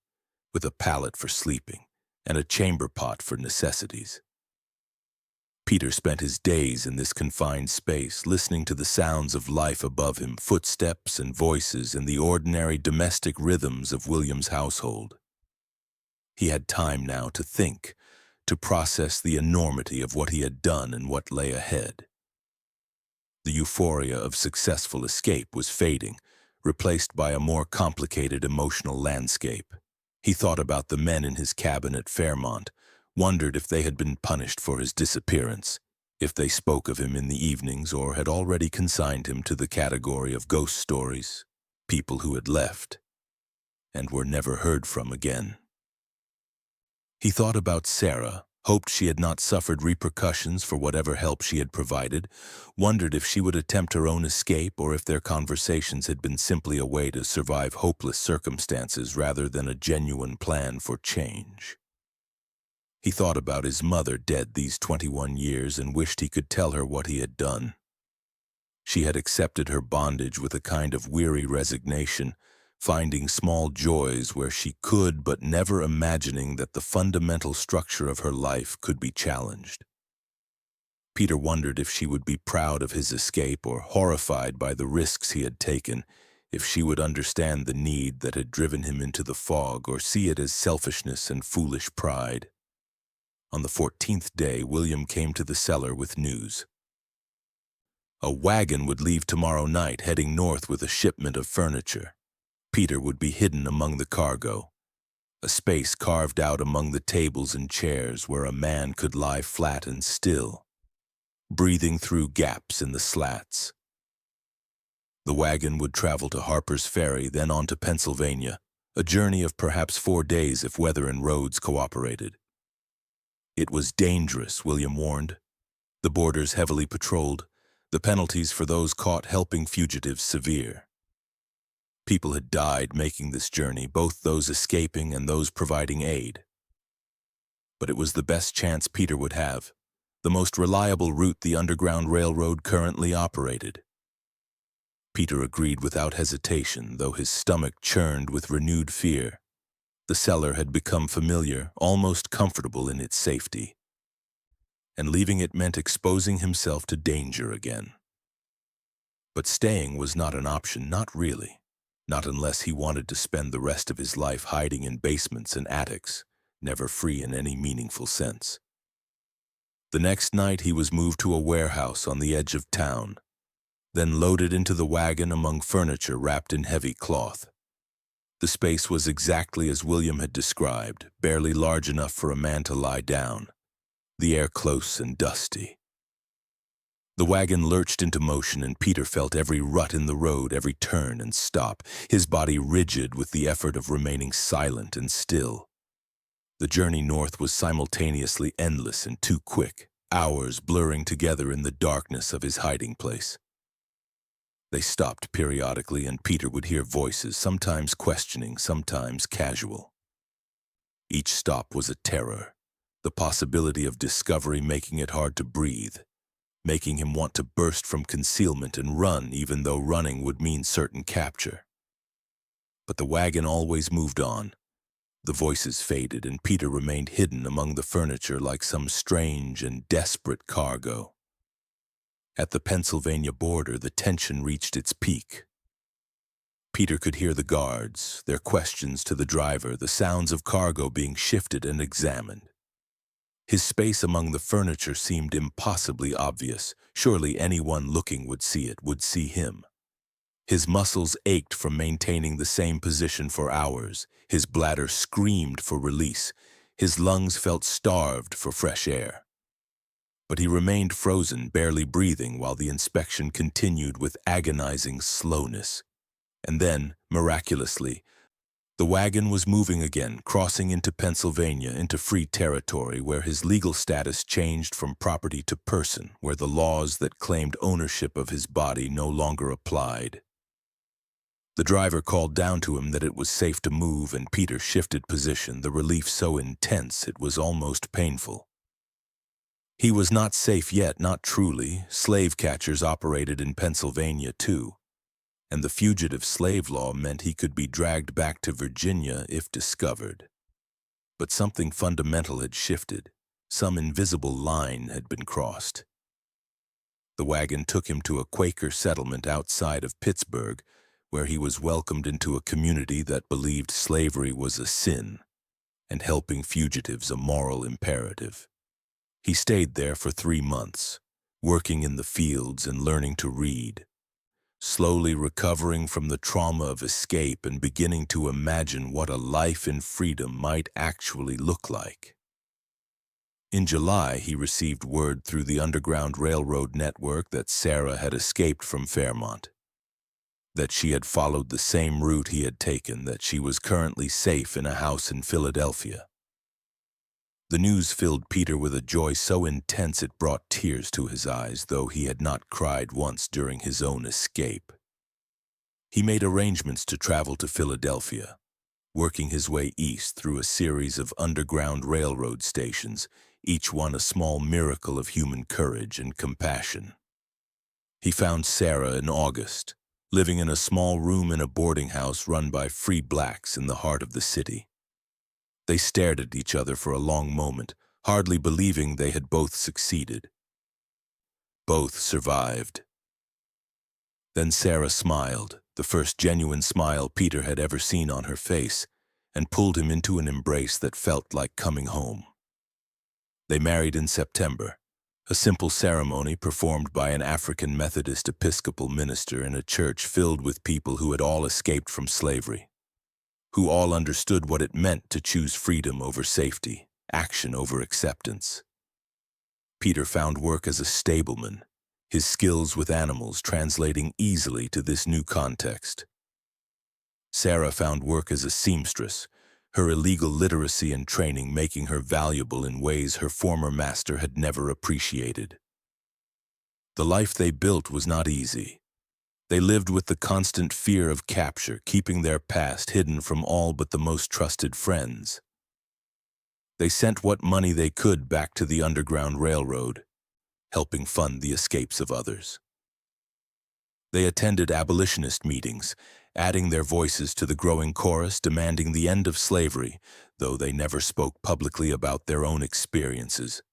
Speaker 1: with a pallet for sleeping and a chamber pot for necessities. Peter spent his days in this confined space, listening to the sounds of life above him, footsteps and voices and the ordinary domestic rhythms of William's household. He had time now to think, to process the enormity of what he had done and what lay ahead. The euphoria of successful escape was fading, replaced by a more complicated emotional landscape. He thought about the men in his cabin at Fairmont, wondered if they had been punished for his disappearance, if they spoke of him in the evenings or had already consigned him to the category of ghost stories, people who had left and were never heard from again. He thought about Sarah, hoped she had not suffered repercussions for whatever help she had provided, wondered if she would attempt her own escape or if their conversations had been simply a way to survive hopeless circumstances rather than a genuine plan for change. He thought about his mother dead these 21 years and wished he could tell her what he had done. She had accepted her bondage with a kind of weary resignation, finding small joys where she could, but never imagining that the fundamental structure of her life could be challenged. Peter wondered if she would be proud of his escape or horrified by the risks he had taken, if she would understand the need that had driven him into the fog or see it as selfishness and foolish pride. On the 14th day, William came to the cellar with news. A wagon would leave tomorrow night, heading north with a shipment of furniture. Peter would be hidden among the cargo. a space carved out among the tables and chairs where a man could lie flat and still, breathing through gaps in the slats. The wagon would travel to Harper's Ferry, then on to Pennsylvania, a journey of perhaps 4 days if weather and roads cooperated. It was dangerous, William warned. The borders heavily patrolled, the penalties for those caught helping fugitives severe. People had died making this journey, both those escaping and those providing aid. But it was the best chance Peter would have, the most reliable route the Underground Railroad currently operated. Peter agreed without hesitation, though his stomach churned with renewed fear. The cellar had become familiar, almost comfortable in its safety. And leaving it meant exposing himself to danger again. But staying was not an option, not really. Not unless he wanted to spend the rest of his life hiding in basements and attics, never free in any meaningful sense. The next night he was moved to a warehouse on the edge of town, then loaded into the wagon among furniture wrapped in heavy cloth. The space was exactly as William had described, barely large enough for a man to lie down, the air close and dusty. The wagon lurched into motion and Peter felt every rut in the road, every turn and stop, his body rigid with the effort of remaining silent and still. The journey north was simultaneously endless and too quick, hours blurring together in the darkness of his hiding place. They stopped periodically and Peter would hear voices, sometimes questioning, sometimes casual. Each stop was a terror, the possibility of discovery making it hard to breathe, making him want to burst from concealment and run even though running would mean certain capture. But the wagon always moved on. The voices faded and Peter remained hidden among the furniture like some strange and desperate cargo. At the Pennsylvania border, the tension reached its peak. Peter could hear the guards, their questions to the driver, the sounds of cargo being shifted and examined. His space among the furniture seemed impossibly obvious. Surely anyone looking would see it, would see him. His muscles ached from maintaining the same position for hours. His bladder screamed for release. His lungs felt starved for fresh air. But he remained frozen, barely breathing, while the inspection continued with agonizing slowness. And then, miraculously, the wagon was moving again, crossing into Pennsylvania, into free territory where his legal status changed from property to person, where the laws that claimed ownership of his body no longer applied. The driver called down to him that it was safe to move, and Peter shifted position, the relief so intense it was almost painful. He was not safe yet, not truly. Slave catchers operated in Pennsylvania too, and the fugitive slave law meant he could be dragged back to Virginia if discovered. But something fundamental had shifted. Some invisible line had been crossed. The wagon took him to a Quaker settlement outside of Pittsburgh, where he was welcomed into a community that believed slavery was a sin and helping fugitives a moral imperative. He stayed there for 3 months, working in the fields and learning to read, slowly recovering from the trauma of escape and beginning to imagine what a life in freedom might actually look like. In July, he received word through the Underground Railroad network that Sarah had escaped from Fairmont, that she had followed the same route he had taken, that she was currently safe in a house in Philadelphia. The news filled Peter with a joy so intense it brought tears to his eyes, though he had not cried once during his own escape. He made arrangements to travel to Philadelphia, working his way east through a series of Underground Railroad stations, each one a small miracle of human courage and compassion. He found Sarah in August, living in a small room in a boarding house run by free blacks in the heart of the city. They stared at each other for a long moment, hardly believing they had both succeeded. Both survived. Then Sarah smiled, the first genuine smile Peter had ever seen on her face, and pulled him into an embrace that felt like coming home. They married in September, a simple ceremony performed by an African Methodist Episcopal minister in a church filled with people who had all escaped from slavery. who all understood what it meant to choose freedom over safety, action over acceptance. Peter found work as a stableman, his skills with animals translating easily to this new context. Sarah found work as a seamstress, her illegal literacy and training making her valuable in ways her former master had never appreciated. The life they built was not easy. They lived with the constant fear of capture, keeping their past hidden from all but the most trusted friends. They sent what money they could back to the Underground Railroad, helping fund the escapes of others. They attended abolitionist meetings, adding their voices to the growing chorus demanding the end of slavery, though they never spoke publicly about their own experiences.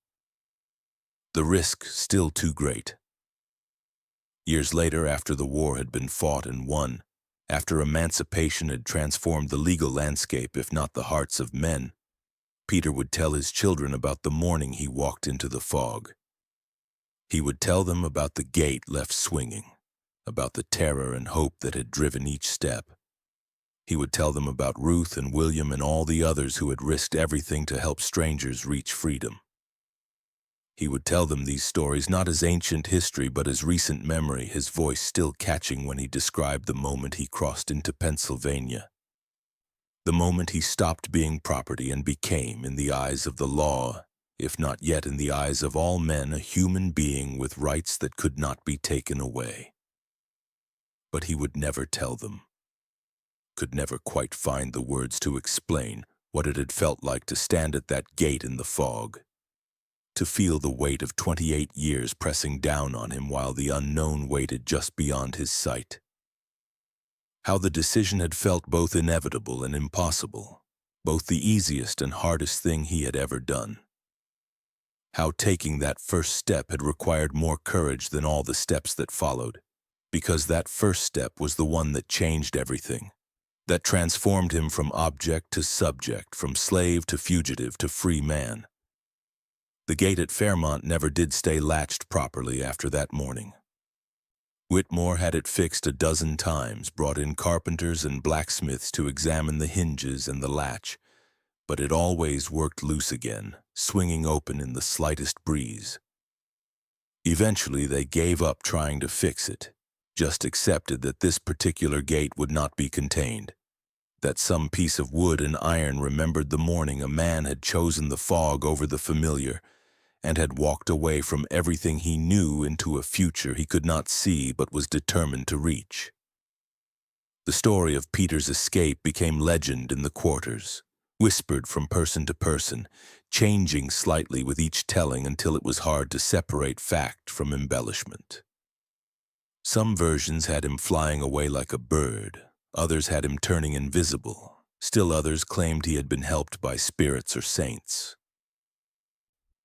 Speaker 1: The risk still too great. Years later, after the war had been fought and won, after emancipation had transformed the legal landscape, if not the hearts of men, Peter would tell his children about the morning he walked into the fog. He would tell them about the gate left swinging, about the terror and hope that had driven each step. He would tell them about Ruth and William and all the others who had risked everything to help strangers reach freedom. He would tell them these stories not as ancient history but as recent memory, his voice still catching when he described the moment he crossed into Pennsylvania. The moment he stopped being property and became, in the eyes of the law, if not yet in the eyes of all men, a human being with rights that could not be taken away. But he would never tell them, could never quite find the words to explain what it had felt like to stand at that gate in the fog, to feel the weight of 28 years pressing down on him while the unknown waited just beyond his sight. How the decision had felt both inevitable and impossible, both the easiest and hardest thing he had ever done. How taking that first step had required more courage than all the steps that followed, because that first step was the one that changed everything, that transformed him from object to subject, from slave to fugitive to free man. The gate at Fairmont never did stay latched properly after that morning. Whitmore had it fixed a dozen times, brought in carpenters and blacksmiths to examine the hinges and the latch, but it always worked loose again, swinging open in the slightest breeze. Eventually they gave up trying to fix it, just accepted that this particular gate would not be contained, that some piece of wood and iron remembered the morning a man had chosen the fog over the familiar, and had walked away from everything he knew into a future he could not see but was determined to reach. The story of Peter's escape became legend in the quarters, whispered from person to person, changing slightly with each telling until it was hard to separate fact from embellishment. Some versions had him flying away like a bird, others had him turning invisible, still others claimed he had been helped by spirits or saints.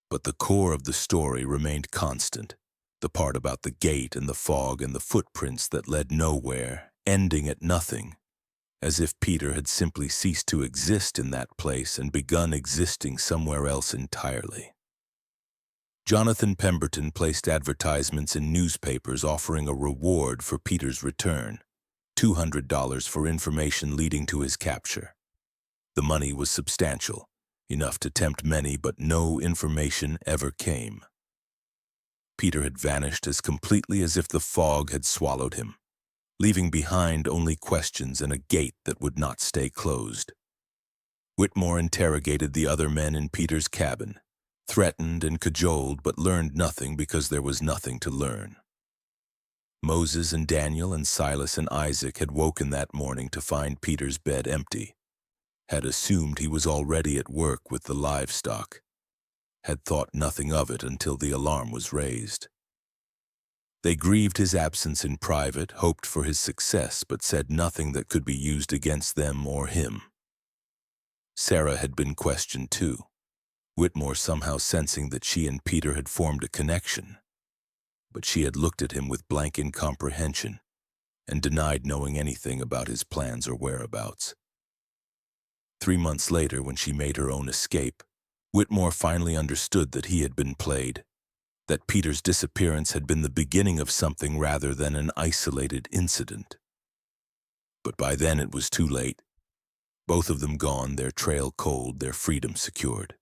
Speaker 1: But the core of the story remained constant, the part about the gate and the fog and the footprints that led nowhere, ending at nothing, as if Peter had simply ceased to exist in that place and begun existing somewhere else entirely. Jonathan Pemberton placed advertisements in newspapers offering a reward for Peter's return, $200 for information leading to his capture. The money was substantial, enough to tempt many, but no information ever came. Peter had vanished as completely as if the fog had swallowed him, leaving behind only questions and a gate that would not stay closed. Whitmore interrogated the other men in Peter's cabin, threatened and cajoled, but learned nothing because there was nothing to learn. Moses and Daniel and Silas and Isaac had woken that morning to find Peter's bed empty, had assumed he was already at work with the livestock, had thought nothing of it until the alarm was raised. They grieved his absence in private, hoped for his success, but said nothing that could be used against them or him. Sarah had been questioned too, Whitmore somehow sensing that she and Peter had formed a connection, but she had looked at him with blank incomprehension and denied knowing anything about his plans or whereabouts. 3 months later, when she made her own escape, Whitmore finally understood that he had been played, that Peter's disappearance had been the beginning of something rather than an isolated incident. But by then it was too late. Both of them gone, their trail cold, their freedom secured.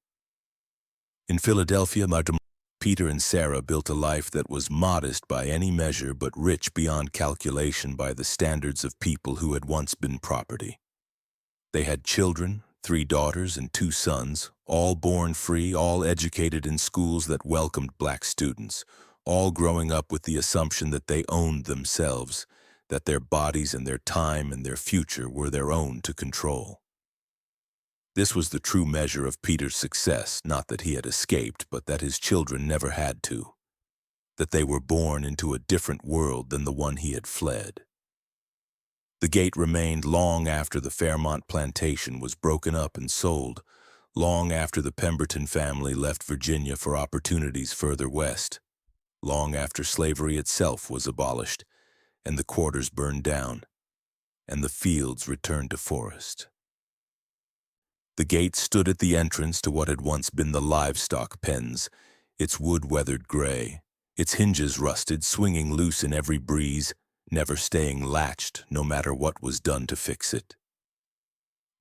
Speaker 1: In Philadelphia, Peter and Sarah built a life that was modest by any measure but rich beyond calculation by the standards of people who had once been property. They had children, 3 daughters and 2 sons, all born free, all educated in schools that welcomed black students, all growing up with the assumption that they owned themselves, that their bodies and their time and their future were their own to control. This was the true measure of Peter's success, not that he had escaped, but that his children never had to, that they were born into a different world than the one he had fled. The gate remained long after the Fairmont plantation was broken up and sold, long after the Pemberton family left Virginia for opportunities further west, long after slavery itself was abolished, and the quarters burned down, and the fields returned to forest. The gate stood at the entrance to what had once been the livestock pens, its wood weathered gray, its hinges rusted, swinging loose in every breeze, never staying latched no matter what was done to fix it.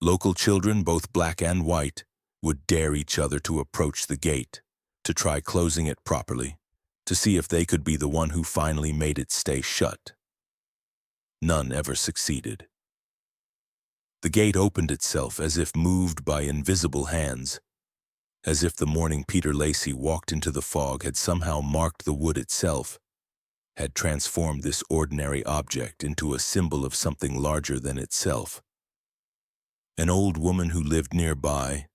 Speaker 1: Local children, both black and white, would dare each other to approach the gate, to try closing it properly, to see if they could be the one who finally made it stay shut. None ever succeeded. The gate opened itself as if moved by invisible hands, as if the morning Peter Lacey walked into the fog had somehow marked the wood itself, had transformed this ordinary object into a symbol of something larger than itself. An old woman who lived nearby,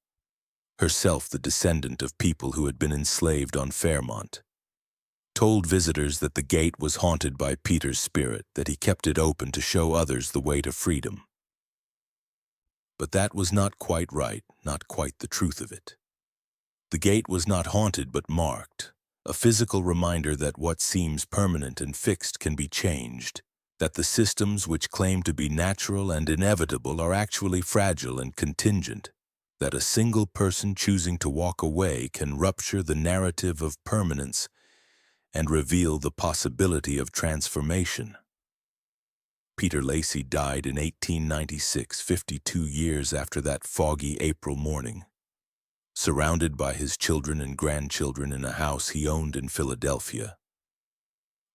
Speaker 1: herself the descendant of people who had been enslaved on Fairmont, told visitors that the gate was haunted by Peter's spirit, that he kept it open to show others the way to freedom. But that was not quite right, not quite the truth of it. The gate was not haunted but marked, a physical reminder that what seems permanent and fixed can be changed, that the systems which claim to be natural and inevitable are actually fragile and contingent, that a single person choosing to walk away can rupture the narrative of permanence and reveal the possibility of transformation. Peter Lacey died in 1896, 52 years after that foggy April morning, surrounded by his children and grandchildren in a house he owned in Philadelphia.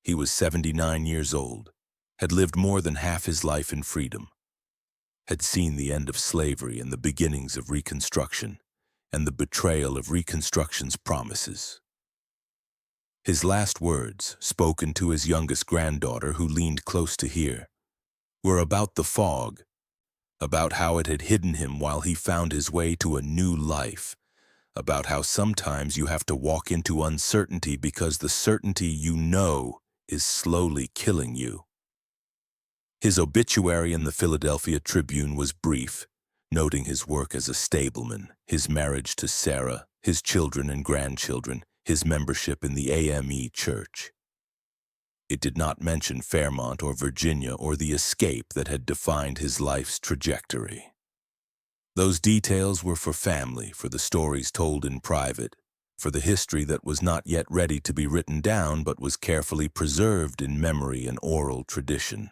Speaker 1: He was 79 years old, had lived more than half his life in freedom, had seen the end of slavery and the beginnings of Reconstruction, and the betrayal of Reconstruction's promises. His last words, spoken to his youngest granddaughter who leaned close to hear, were about the fog, about how it had hidden him while he found his way to a new life, about how sometimes you have to walk into uncertainty because the certainty you know is slowly killing you. His obituary in the Philadelphia Tribune was brief, noting his work as a stableman, his marriage to Sarah, his children and grandchildren, his membership in the AME Church. It did not mention Fairmont or Virginia or the escape that had defined his life's trajectory. Those details were for family, for the stories told in private, for the history that was not yet ready to be written down but was carefully preserved in memory and oral tradition.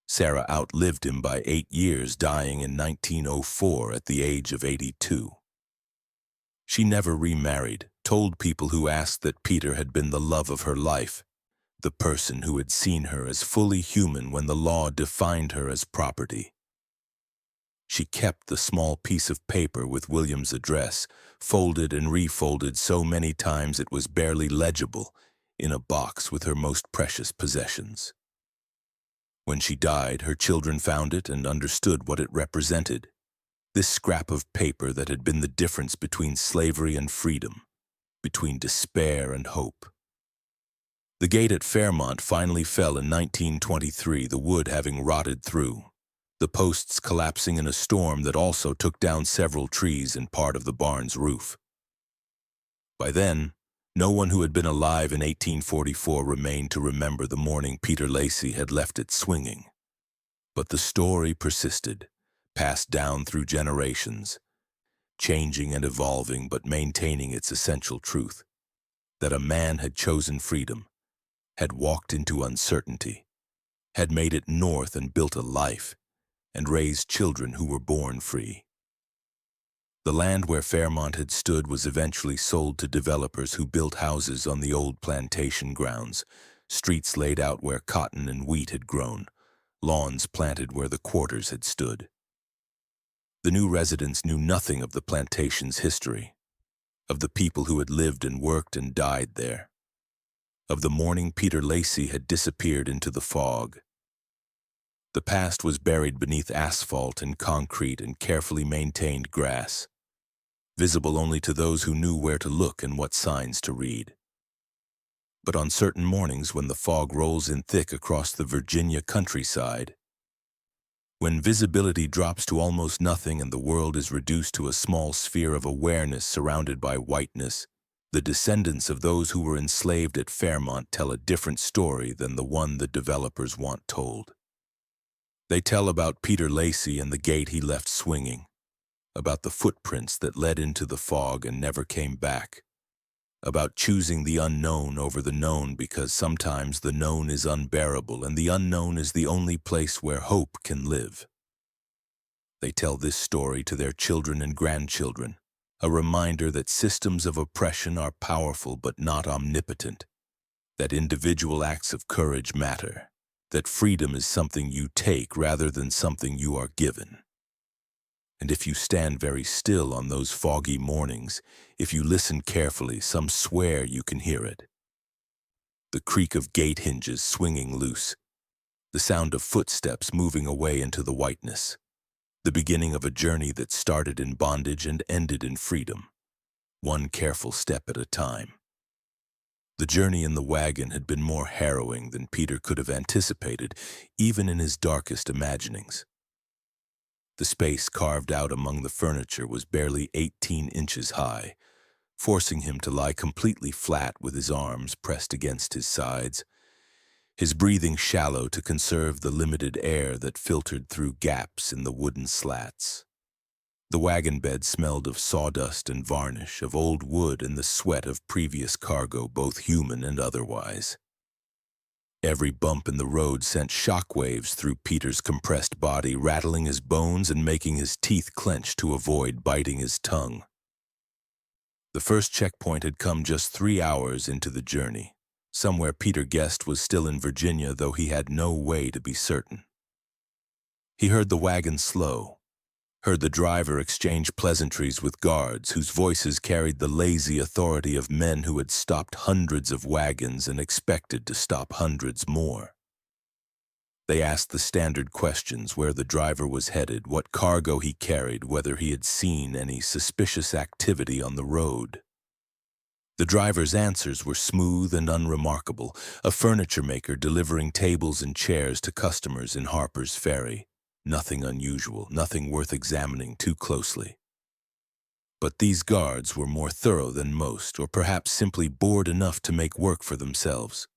Speaker 1: Sarah outlived him by 8 years, dying in 1904 at the age of 82. She never remarried, told people who asked that Peter had been the love of her life, the person who had seen her as fully human when the law defined her as property. She kept the small piece of paper with William's address, folded and refolded so many times it was barely legible, in a box with her most precious possessions. When she died, her children found it and understood what it represented. This scrap of paper that had been the difference between slavery and freedom, between despair and hope. The gate at Fairmont finally fell in 1923, the wood having rotted through, the posts collapsing in a storm that also took down several trees and part of the barn's roof. By then, no one who had been alive in 1844 remained to remember the morning Peter Lacey had left it swinging. But the story persisted, passed down through generations, changing and evolving but maintaining its essential truth, that a man had chosen freedom, had walked into uncertainty, had made it north and built a life, and raised children who were born free. The land where Fairmont had stood was eventually sold to developers who built houses on the old plantation grounds, streets laid out where cotton and wheat had grown, lawns planted where the quarters had stood. The new residents knew nothing of the plantation's history, of the people who had lived and worked and died there, of the morning Peter Lacey had disappeared into the fog. The past was buried beneath asphalt and concrete and carefully maintained grass, visible only to those who knew where to look and what signs to read. But on certain mornings when the fog rolls in thick across the Virginia countryside, when visibility drops to almost nothing and the world is reduced to a small sphere of awareness surrounded by whiteness, the descendants of those who were enslaved at Fairmont tell a different story than the one the developers want told. They tell about Peter Lacey and the gate he left swinging, about the footprints that led into the fog and never came back, about choosing the unknown over the known because sometimes the known is unbearable and the unknown is the only place where hope can live. They tell this story to their children and grandchildren, a reminder that systems of oppression are powerful but not omnipotent, that individual acts of courage matter, that freedom is something you take rather than something you are given. And if you stand very still on those foggy mornings, if you listen carefully, some swear you can hear it. The creak of gate hinges swinging loose, the sound of footsteps moving away into the whiteness, the beginning of a journey that started in bondage and ended in freedom, one careful step at a time. The journey in the wagon had been more harrowing than Peter could have anticipated, even in his darkest imaginings. The space carved out among the furniture was barely 18 inches high, forcing him to lie completely flat with his arms pressed against his sides, his breathing shallow to conserve the limited air that filtered through gaps in the wooden slats. The wagon bed smelled of sawdust and varnish, of old wood and the sweat of previous cargo, both human and otherwise. Every bump in the road sent shockwaves through Peter's compressed body, rattling his bones and making his teeth clench to avoid biting his tongue. The first checkpoint had come just 3 hours into the journey, somewhere Peter guessed was still in Virginia, though he had no way to be certain. He heard the wagon slow, heard the driver exchange pleasantries with guards whose voices carried the lazy authority of men who had stopped hundreds of wagons and expected to stop hundreds more. They asked the standard questions: where the driver was headed, what cargo he carried, whether he had seen any suspicious activity on the road. The driver's answers were smooth and unremarkable, a furniture maker delivering tables and chairs to customers in Harper's Ferry. Nothing unusual, nothing worth examining too closely. But these guards were more thorough than most, or perhaps simply bored enough to make work for themselves.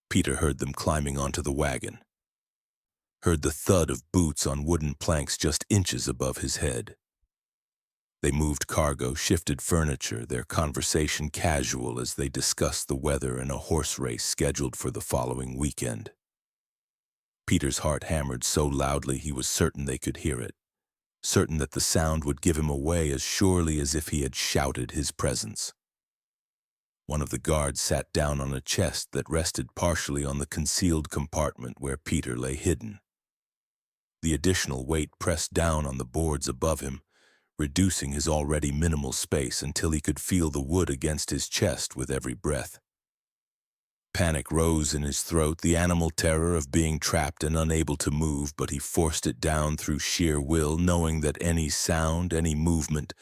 Speaker 1: Peter heard them climbing onto the wagon, heard the thud of boots on wooden planks just inches above his head. They moved cargo, shifted furniture, their conversation casual as they discussed the weather and a horse race scheduled for the following weekend. Peter's heart hammered so loudly he was certain they could hear it, certain that the sound would give him away as surely as if he had shouted his presence. One of the guards sat down on a chest that rested partially on the concealed compartment where Peter lay hidden. The additional weight pressed down on the boards above him, reducing his already minimal space until he could feel the wood against his chest with every breath. Panic rose in his throat, the animal terror of being trapped and unable to move, but he forced it down through sheer will, knowing that any sound, any movement,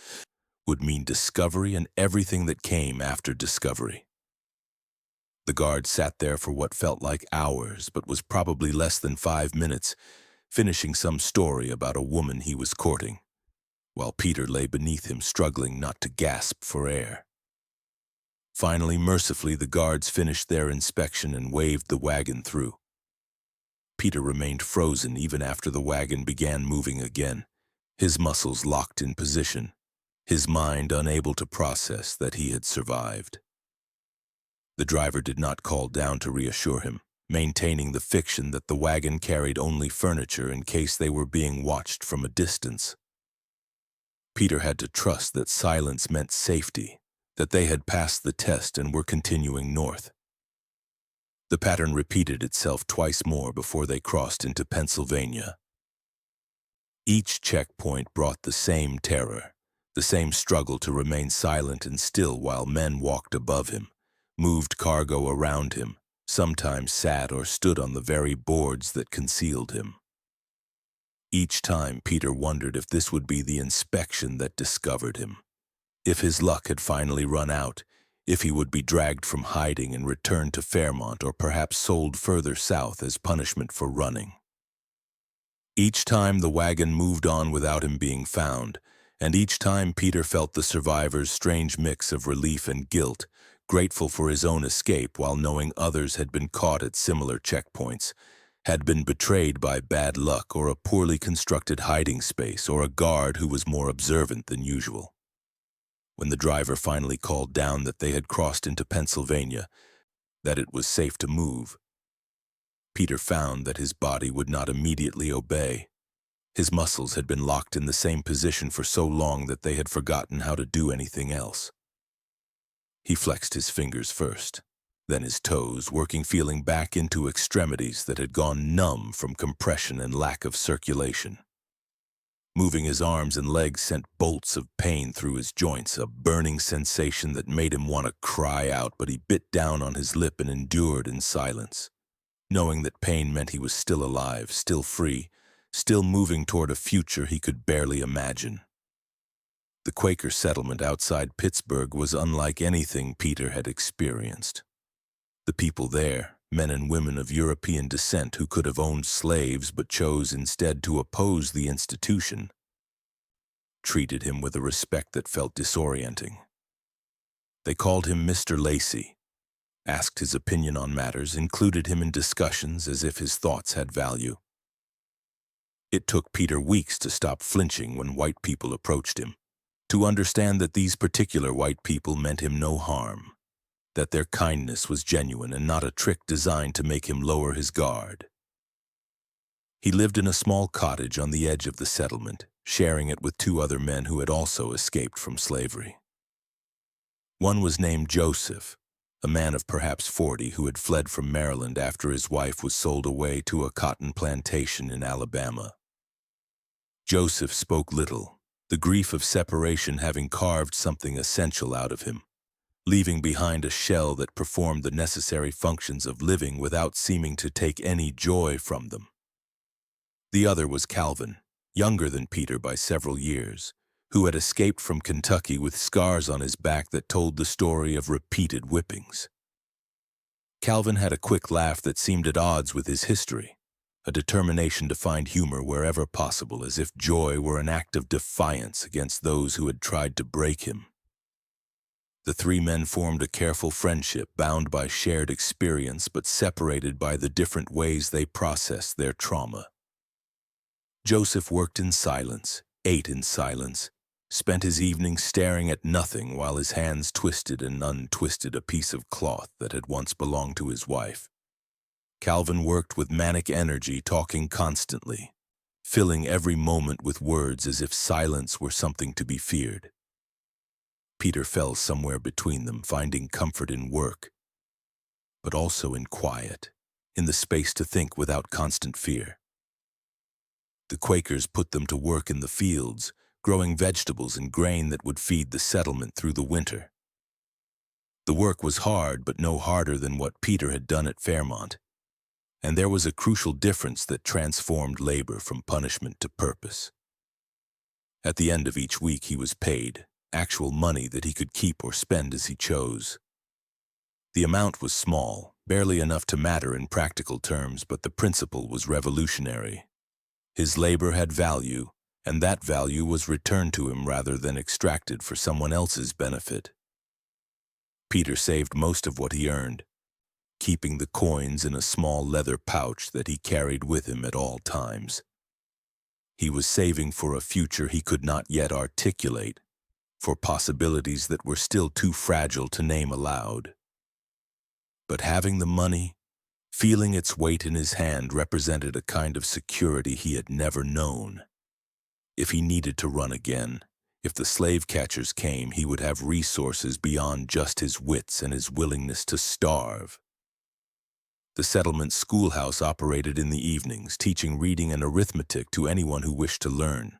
Speaker 1: would mean discovery and everything that came after discovery. The guard sat there for what felt like hours, but was probably less than 5 minutes, finishing some story about a woman he was courting, while Peter lay beneath him, struggling not to gasp for air. Finally, mercifully, the guards finished their inspection and waved the wagon through. Peter remained frozen even after the wagon began moving again, his muscles locked in position, his mind unable to process that he had survived. The driver did not call down to reassure him. maintaining the fiction that the wagon carried only furniture in case they were being watched from a distance. Peter had to trust that silence meant safety, that they had passed the test and were continuing north. The pattern repeated itself twice more before they crossed into Pennsylvania. Each checkpoint brought the same terror, the same struggle to remain silent and still while men walked above him, moved cargo around him, sometimes sat or stood on the very boards that concealed him. Each time Peter wondered if this would be the inspection that discovered him, if his luck had finally run out, if he would be dragged from hiding and returned to Fairmont or perhaps sold further south as punishment for running. Each time the wagon moved on without him being found, and each time Peter felt the survivor's strange mix of relief and guilt, grateful for his own escape while knowing others had been caught at similar checkpoints, had been betrayed by bad luck or a poorly constructed hiding space or a guard who was more observant than usual. When the driver finally called down that they had crossed into Pennsylvania, that it was safe to move, Peter found that his body would not immediately obey. His muscles had been locked in the same position for so long that they had forgotten how to do anything else. He flexed his fingers first, then his toes, working feeling back into extremities that had gone numb from compression and lack of circulation. Moving his arms and legs sent bolts of pain through his joints, a burning sensation that made him want to cry out, but he bit down on his lip and endured in silence, knowing that pain meant he was still alive, still free, still moving toward a future he could barely imagine. The Quaker settlement outside Pittsburgh was unlike anything Peter had experienced. The people there, men and women of European descent who could have owned slaves but chose instead to oppose the institution, treated him with a respect that felt disorienting. They called him Mr. Lacey, asked his opinion on matters, included him in discussions as if his thoughts had value. It took Peter weeks to stop flinching when white people approached him, to understand that these particular white people meant him no harm, that their kindness was genuine and not a trick designed to make him lower his guard. He lived in a small cottage on the edge of the settlement, sharing it with two other men who had also escaped from slavery. One was named Joseph, a man of perhaps 40 who had fled from Maryland after his wife was sold away to a cotton plantation in Alabama. Joseph spoke little, the grief of separation having carved something essential out of him, leaving behind a shell that performed the necessary functions of living without seeming to take any joy from them. The other was Calvin, younger than Peter by several years, who had escaped from Kentucky with scars on his back that told the story of repeated whippings. Calvin had a quick laugh that seemed at odds with his history, a determination to find humor wherever possible, as if joy were an act of defiance against those who had tried to break him. The three men formed a careful friendship bound by shared experience but separated by the different ways they processed their trauma. Joseph worked in silence, ate in silence, spent his evenings staring at nothing while his hands twisted and untwisted a piece of cloth that had once belonged to his wife. Calvin worked with manic energy, talking constantly, filling every moment with words as if silence were something to be feared. Peter fell somewhere between them, finding comfort in work, but also in quiet, in the space to think without constant fear. The Quakers put them to work in the fields, growing vegetables and grain that would feed the settlement through the winter. The work was hard, but no harder than what Peter had done at Fairmont, and there was a crucial difference that transformed labor from punishment to purpose. At the end of each week he was paid, actual money that he could keep or spend as he chose. The amount was small, barely enough to matter in practical terms, but the principle was revolutionary. His labor had value, and that value was returned to him rather than extracted for someone else's benefit. Peter saved most of what he earned, keeping the coins in a small leather pouch that he carried with him at all times. He was saving for a future he could not yet articulate, for possibilities that were still too fragile to name aloud. But having the money, Feeling its weight in his hand represented a kind of security he had never known. If he needed to run again, if the slave catchers came, he would have resources beyond just his wits and his willingness to starve. The settlement schoolhouse operated in the evenings, teaching reading and arithmetic to anyone who wished to learn.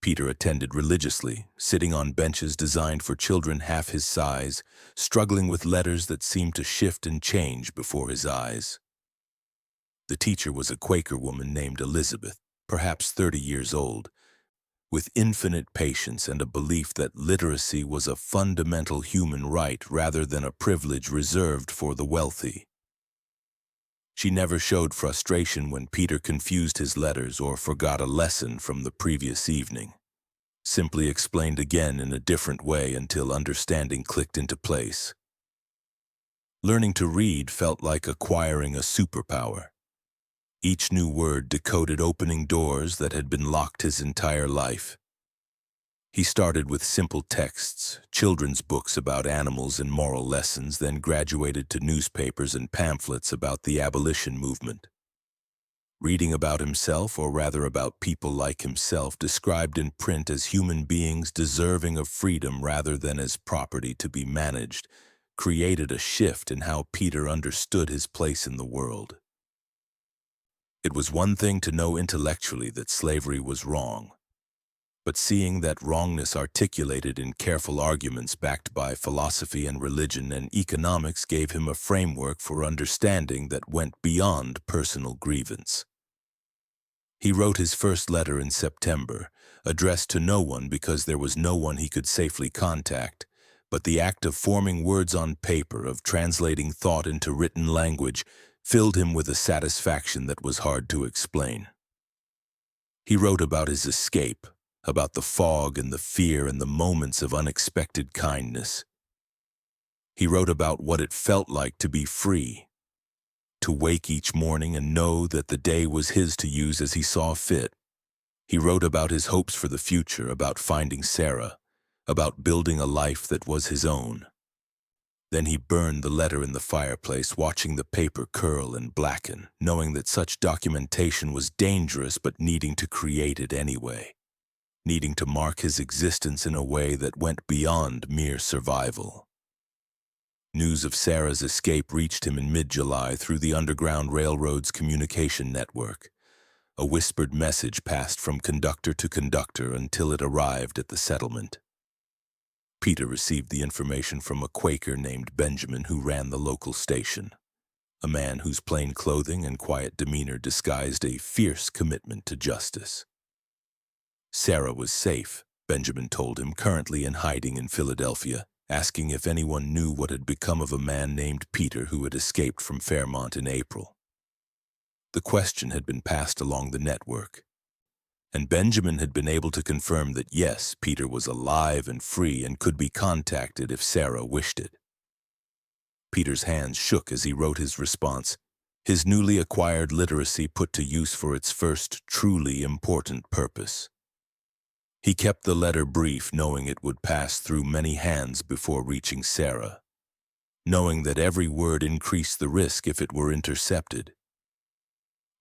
Speaker 1: Peter attended religiously, sitting on benches designed for children half his size, struggling with letters that seemed to shift and change before his eyes. The teacher was a Quaker woman named Elizabeth, perhaps 30 years old, with infinite patience and a belief that literacy was a fundamental human right rather than a privilege reserved for the wealthy. She never showed frustration when Peter confused his letters or forgot a lesson from the previous evening. Simply explained again in a different way until understanding clicked into place. Learning to read felt like acquiring a superpower. Each new word decoded opening doors that had been locked his entire life. He started with simple texts, children's books about animals and moral lessons, then graduated to newspapers and pamphlets about the abolition movement. Reading about himself, or rather about people like himself, described in print as human beings deserving of freedom rather than as property to be managed, created a shift in how Peter understood his place in the world. It was one thing to know intellectually that slavery was wrong, but seeing that wrongness articulated in careful arguments backed by philosophy and religion and economics gave him a framework for understanding that went beyond personal grievance. He wrote his first letter in September, addressed to no one because there was no one he could safely contact, but the act of forming words on paper, of translating thought into written language, filled him with a satisfaction that was hard to explain. He wrote about his escape, about the fog and the fear and the moments of unexpected kindness. He wrote about what it felt like to be free, to wake each morning and know that the day was his to use as he saw fit. He wrote about his hopes for the future, about finding Sarah, about building a life that was his own. Then he burned the letter in the fireplace, watching the paper curl and blacken, knowing that such documentation was dangerous but needing to create it anyway, needing to mark his existence in a way that went beyond mere survival. News of Sarah's escape reached him in mid-July through the Underground Railroad's communication network. A whispered message passed from conductor to conductor until it arrived at the settlement. Peter received the information from a Quaker named Benjamin who ran the local station, a man whose plain clothing and quiet demeanor disguised a fierce commitment to justice. Sarah was safe, Benjamin told him, currently in hiding in Philadelphia, asking if anyone knew what had become of a man named Peter who had escaped from Fairmont in April. The question had been passed along the network, and Benjamin had been able to confirm that yes, Peter was alive and free and could be contacted if Sarah wished it. Peter's hands shook as he wrote his response, his newly acquired literacy put to use for its first truly important purpose. He kept the letter brief, knowing it would pass through many hands before reaching Sarah, knowing that every word increased the risk if it were intercepted.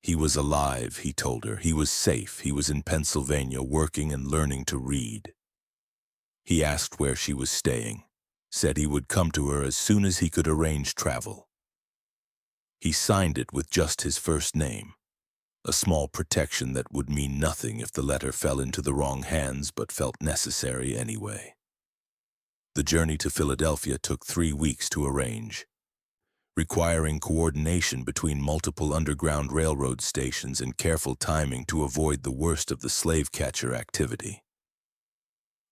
Speaker 1: He was alive, he told her. He was safe. He was in Pennsylvania working and learning to read. He asked where she was staying, said he would come to her as soon as he could arrange travel. He signed it with just his first name, a small protection that would mean nothing if the letter fell into the wrong hands but felt necessary anyway. The journey to Philadelphia took 3 weeks to arrange, requiring coordination between multiple Underground Railroad stations and careful timing to avoid the worst of the slave catcher activity.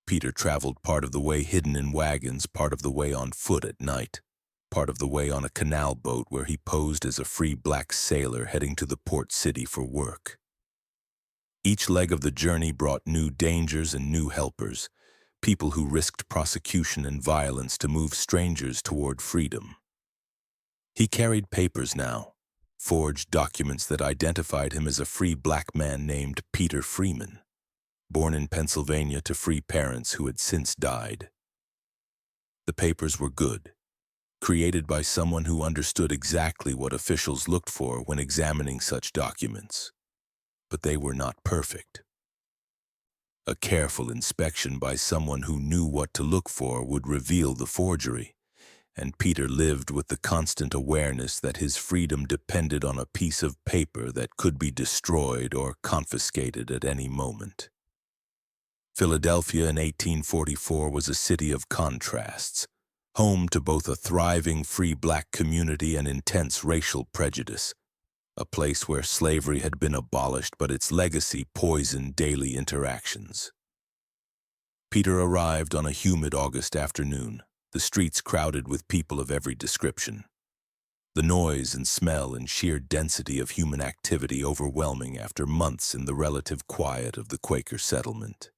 Speaker 1: Peter traveled part of the way hidden in wagons, part of the way on foot at night, part of the way on a canal boat where he posed as a free black sailor heading to the port city for work. Each leg of the journey brought new dangers and new helpers, people who risked prosecution and violence to move strangers toward freedom. He carried papers now, forged documents that identified him as a free black man named Peter Freeman, born in Pennsylvania to free parents who had since died. The papers were good, created by someone who understood exactly what officials looked for when examining such documents. But they were not perfect. A careful inspection by someone who knew what to look for would reveal the forgery, and Peter lived with the constant awareness that his freedom depended on a piece of paper that could be destroyed or confiscated at any moment. Philadelphia in 1844 was a city of contrasts, home to both a thriving free black community and intense racial prejudice, a place where slavery had been abolished but its legacy poisoned daily interactions. Peter arrived on a humid August afternoon, the streets crowded with people of every description. The noise and smell and sheer density of human activity overwhelming after months in the relative quiet of the Quaker settlement.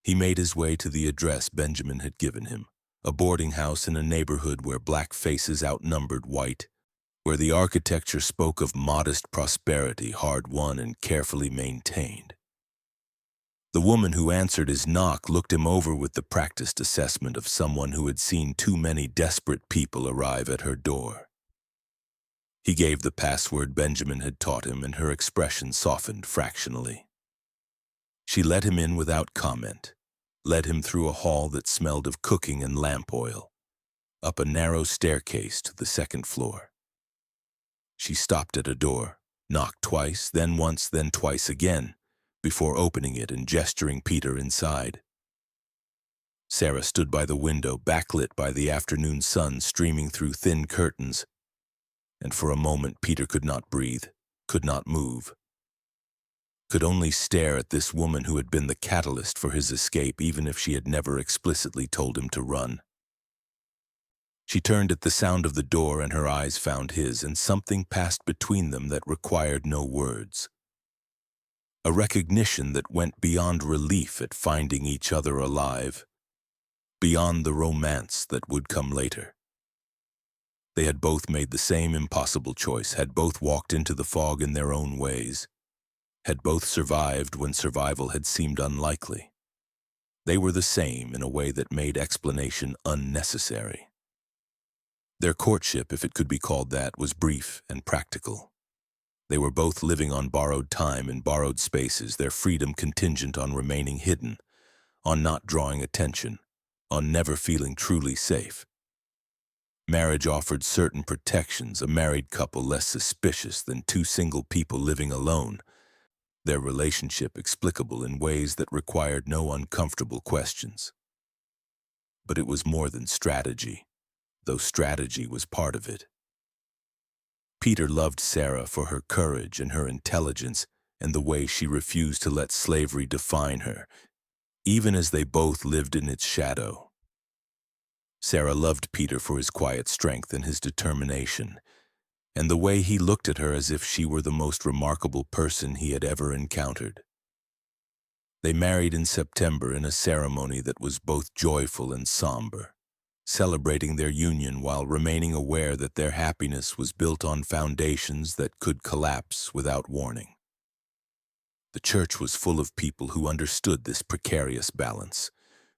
Speaker 1: He made his way to the address Benjamin had given him, a boarding house in a neighborhood where black faces outnumbered white, where the architecture spoke of modest prosperity, hard-won and carefully maintained. The woman who answered his knock looked him over with the practiced assessment of someone who had seen too many desperate people arrive at her door. He gave the password Benjamin had taught him, and her expression softened fractionally. She let him in without comment, led him through a hall that smelled of cooking and lamp oil, up a narrow staircase to the second floor. She stopped at a door, knocked twice, then once, then twice again, before opening it and gesturing Peter inside. Sarah stood by the window, backlit by the afternoon sun streaming through thin curtains, and for a moment Peter could not breathe, could not move, could only stare at this woman who had been the catalyst for his escape, even if she had never explicitly told him to run. She turned at the sound of the door, and her eyes found his, and something passed between them that required no words. A recognition that went beyond relief at finding each other alive, beyond the romance that would come later. They had both made the same impossible choice, had both walked into the fog in their own ways, had both survived when survival had seemed unlikely. They were the same in a way that made explanation unnecessary. Their courtship, if it could be called that, was brief and practical. They were both living on borrowed time in borrowed spaces, their freedom contingent on remaining hidden, on not drawing attention, on never feeling truly safe. Marriage offered certain protections, a married couple less suspicious than two single people living alone, their relationship explicable in ways that required no uncomfortable questions. But it was more than strategy, though strategy was part of it. Peter loved Sarah for her courage and her intelligence and the way she refused to let slavery define her, even as they both lived in its shadow. Sarah loved Peter for his quiet strength and his determination, and the way he looked at her as if she were the most remarkable person he had ever encountered. They married in September in a ceremony that was both joyful and somber, celebrating their union while remaining aware that their happiness was built on foundations that could collapse without warning. The church was full of people who understood this precarious balance,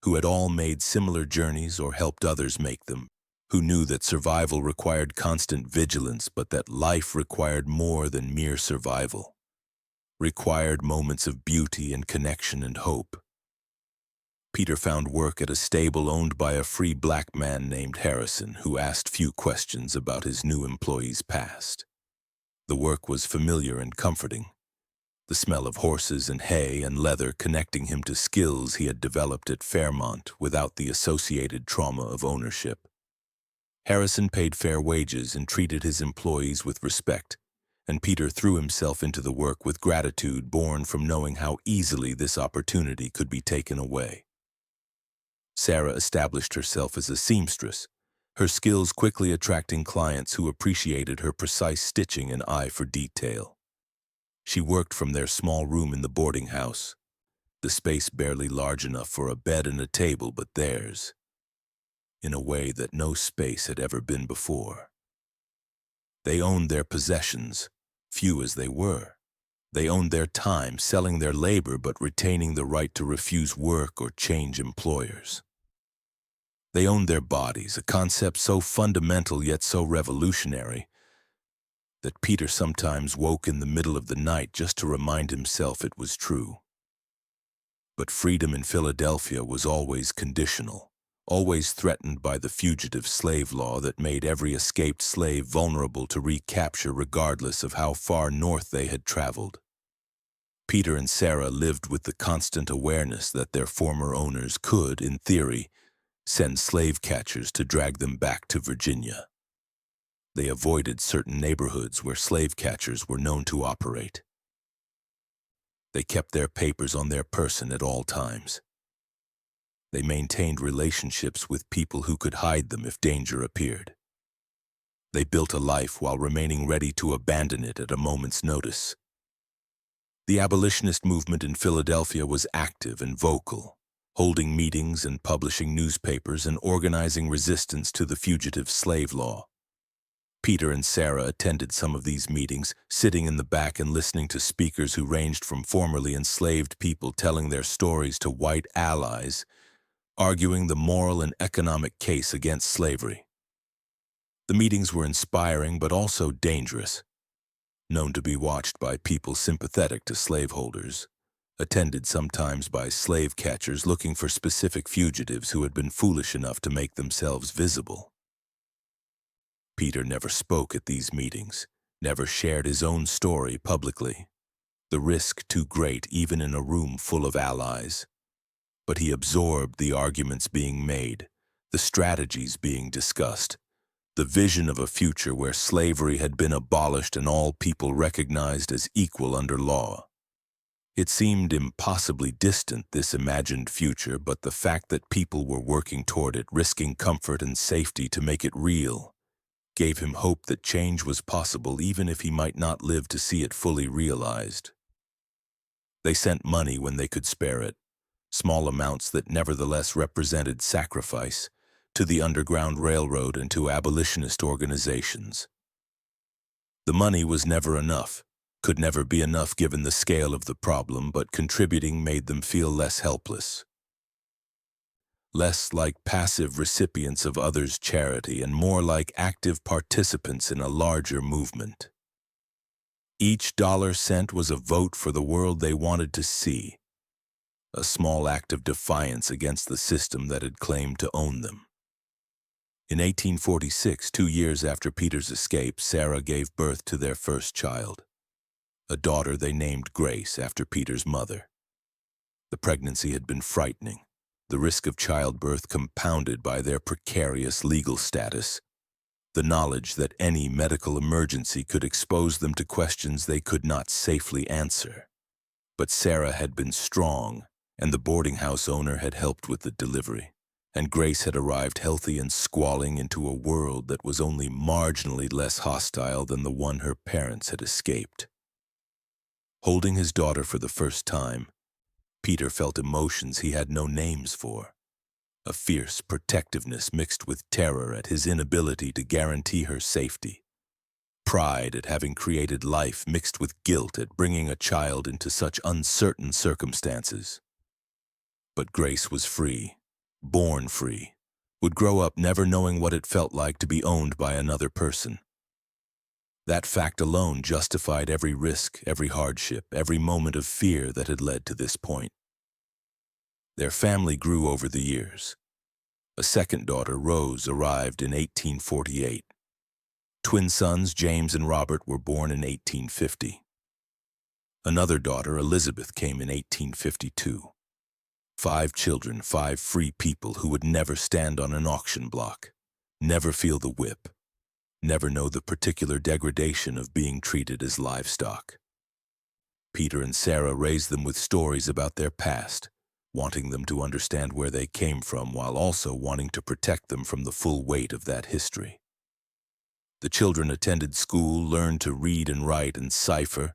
Speaker 1: who had all made similar journeys or helped others make them, who knew that survival required constant vigilance, but that life required more than mere survival, required moments of beauty and connection and hope. Peter found work at a stable owned by a free black man named Harrison, who asked few questions about his new employee's past. The work was familiar and comforting, the smell of horses and hay and leather connecting him to skills he had developed at Fairmont without the associated trauma of ownership. Harrison paid fair wages and treated his employees with respect, and Peter threw himself into the work with gratitude born from knowing how easily this opportunity could be taken away. Sarah established herself as a seamstress, her skills quickly attracting clients who appreciated her precise stitching and eye for detail. She worked from their small room in the boarding house, the space barely large enough for a bed and a table but theirs, in a way that no space had ever been before. They owned their possessions, few as they were. They owned their time, selling their labor but retaining the right to refuse work or change employers. They owned their bodies, a concept so fundamental yet so revolutionary that Peter sometimes woke in the middle of the night just to remind himself it was true. But freedom in Philadelphia was always conditional, always threatened by the fugitive slave law that made every escaped slave vulnerable to recapture regardless of how far north they had traveled. Peter and Sarah lived with the constant awareness that their former owners could, in theory, send slave catchers to drag them back to Virginia. They avoided certain neighborhoods where slave catchers were known to operate. They kept their papers on their person at all times. They maintained relationships with people who could hide them if danger appeared. They built a life while remaining ready to abandon it at a moment's notice. The abolitionist movement in Philadelphia was active and vocal, holding meetings and publishing newspapers and organizing resistance to the fugitive slave law. Peter and Sarah attended some of these meetings, sitting in the back and listening to speakers who ranged from formerly enslaved people telling their stories to white allies, arguing the moral and economic case against slavery. The meetings were inspiring but also dangerous, known to be watched by people sympathetic to slaveholders, attended sometimes by slave catchers looking for specific fugitives who had been foolish enough to make themselves visible. Peter never spoke at these meetings, never shared his own story publicly, the risk too great even in a room full of allies. But he absorbed the arguments being made, the strategies being discussed, the vision of a future where slavery had been abolished and all people recognized as equal under law. It seemed impossibly distant, this imagined future, but the fact that people were working toward it, risking comfort and safety to make it real, gave him hope that change was possible even if he might not live to see it fully realized. They sent money when they could spare it, small amounts that nevertheless represented sacrifice, to the Underground Railroad and to abolitionist organizations. The money was never enough, could never be enough given the scale of the problem, but contributing made them feel less helpless. Less like passive recipients of others' charity and more like active participants in a larger movement. Each dollar sent was a vote for the world they wanted to see, a small act of defiance against the system that had claimed to own them. In 1846, 2 years after Peter's escape, Sarah gave birth to their first child, a daughter they named Grace after Peter's mother. The pregnancy had been frightening, the risk of childbirth compounded by their precarious legal status, the knowledge that any medical emergency could expose them to questions they could not safely answer. But Sarah had been strong, and the boarding house owner had helped with the delivery, and Grace had arrived healthy and squalling into a world that was only marginally less hostile than the one her parents had escaped. Holding his daughter for the first time, Peter felt emotions he had no names for, a fierce protectiveness mixed with terror at his inability to guarantee her safety, pride at having created life mixed with guilt at bringing a child into such uncertain circumstances. But Grace was free, born free, would grow up never knowing what it felt like to be owned by another person. That fact alone justified every risk, every hardship, every moment of fear that had led to this point. Their family grew over the years. A second daughter, Rose, arrived in 1848. Twin sons, James and Robert, were born in 1850. Another daughter, Elizabeth, came in 1852. 5 children, 5 free people who would never stand on an auction block, never feel the whip, never know the particular degradation of being treated as livestock. Peter and Sarah raised them with stories about their past, wanting them to understand where they came from while also wanting to protect them from the full weight of that history. The children attended school, learned to read and write and cipher,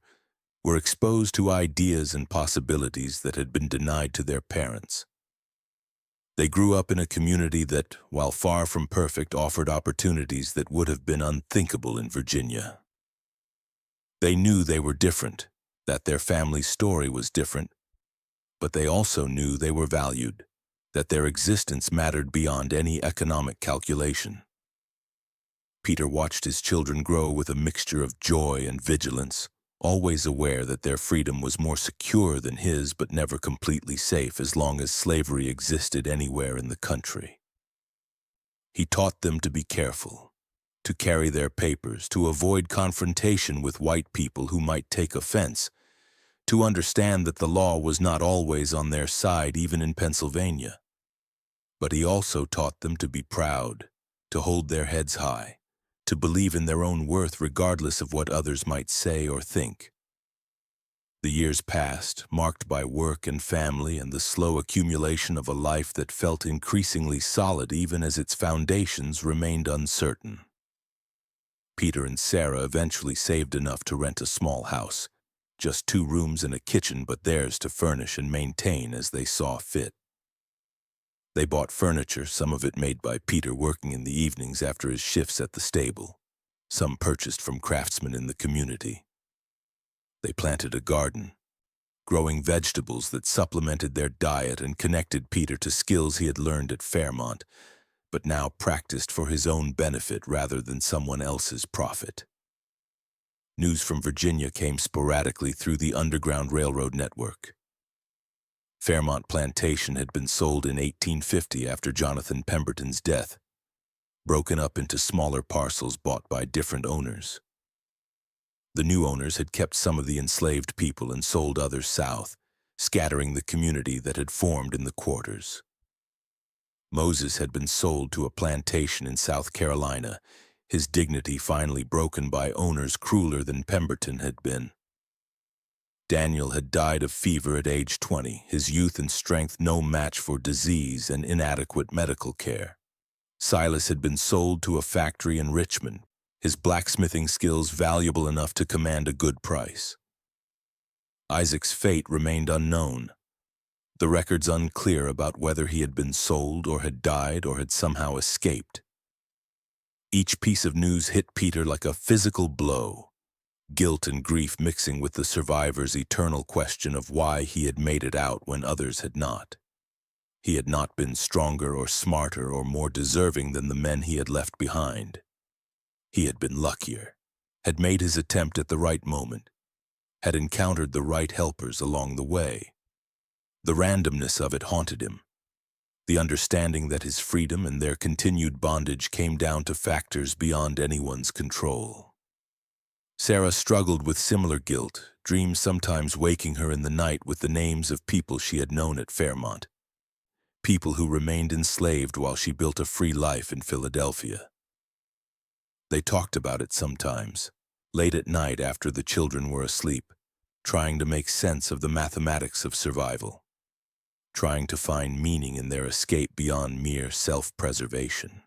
Speaker 1: were exposed to ideas and possibilities that had been denied to their parents. They grew up in a community that, while far from perfect, offered opportunities that would have been unthinkable in Virginia. They knew they were different, that their family's story was different, but they also knew they were valued, that their existence mattered beyond any economic calculation. Peter watched his children grow with a mixture of joy and vigilance, always aware that their freedom was more secure than his but never completely safe as long as slavery existed anywhere in the country. He taught them to be careful, to carry their papers, to avoid confrontation with white people who might take offense, to understand that the law was not always on their side even in Pennsylvania. But he also taught them to be proud, to hold their heads high, to believe in their own worth regardless of what others might say or think. The years passed, marked by work and family and the slow accumulation of a life that felt increasingly solid even as its foundations remained uncertain. Peter and Sarah eventually saved enough to rent a small house, just 2 rooms and a kitchen, but theirs to furnish and maintain as they saw fit. They bought furniture, some of it made by Peter working in the evenings after his shifts at the stable, some purchased from craftsmen in the community. They planted a garden, growing vegetables that supplemented their diet and connected Peter to skills he had learned at Fairmont, but now practiced for his own benefit rather than someone else's profit. News from Virginia came sporadically through the Underground Railroad network. Fairmont Plantation had been sold in 1850 after Jonathan Pemberton's death, broken up into smaller parcels bought by different owners. The new owners had kept some of the enslaved people and sold others south, scattering the community that had formed in the quarters. Moses had been sold to a plantation in South Carolina, his dignity finally broken by owners crueler than Pemberton had been. Daniel had died of fever at age 20, his youth and strength no match for disease and inadequate medical care. Silas had been sold to a factory in Richmond, his blacksmithing skills valuable enough to command a good price. Isaac's fate remained unknown, the records unclear about whether he had been sold or had died or had somehow escaped. Each piece of news hit Peter like a physical blow, guilt and grief mixing with the survivor's eternal question of why he had made it out when others had not. He had not been stronger or smarter or more deserving than the men he had left behind. He had been luckier, had made his attempt at the right moment, had encountered the right helpers along the way. The randomness of it haunted him, the understanding that his freedom and their continued bondage came down to factors beyond anyone's control. Sarah struggled with similar guilt, dreams sometimes waking her in the night with the names of people she had known at Fairmont, people who remained enslaved while she built a free life in Philadelphia. They talked about it sometimes, late at night after the children were asleep, trying to make sense of the mathematics of survival, trying to find meaning in their escape beyond mere self-preservation.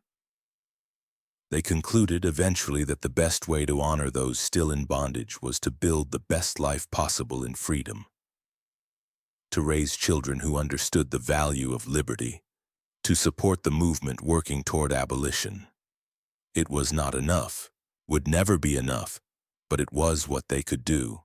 Speaker 1: They concluded eventually that the best way to honor those still in bondage was to build the best life possible in freedom, to raise children who understood the value of liberty, to support the movement working toward abolition. It was not enough, would never be enough, but it was what they could do.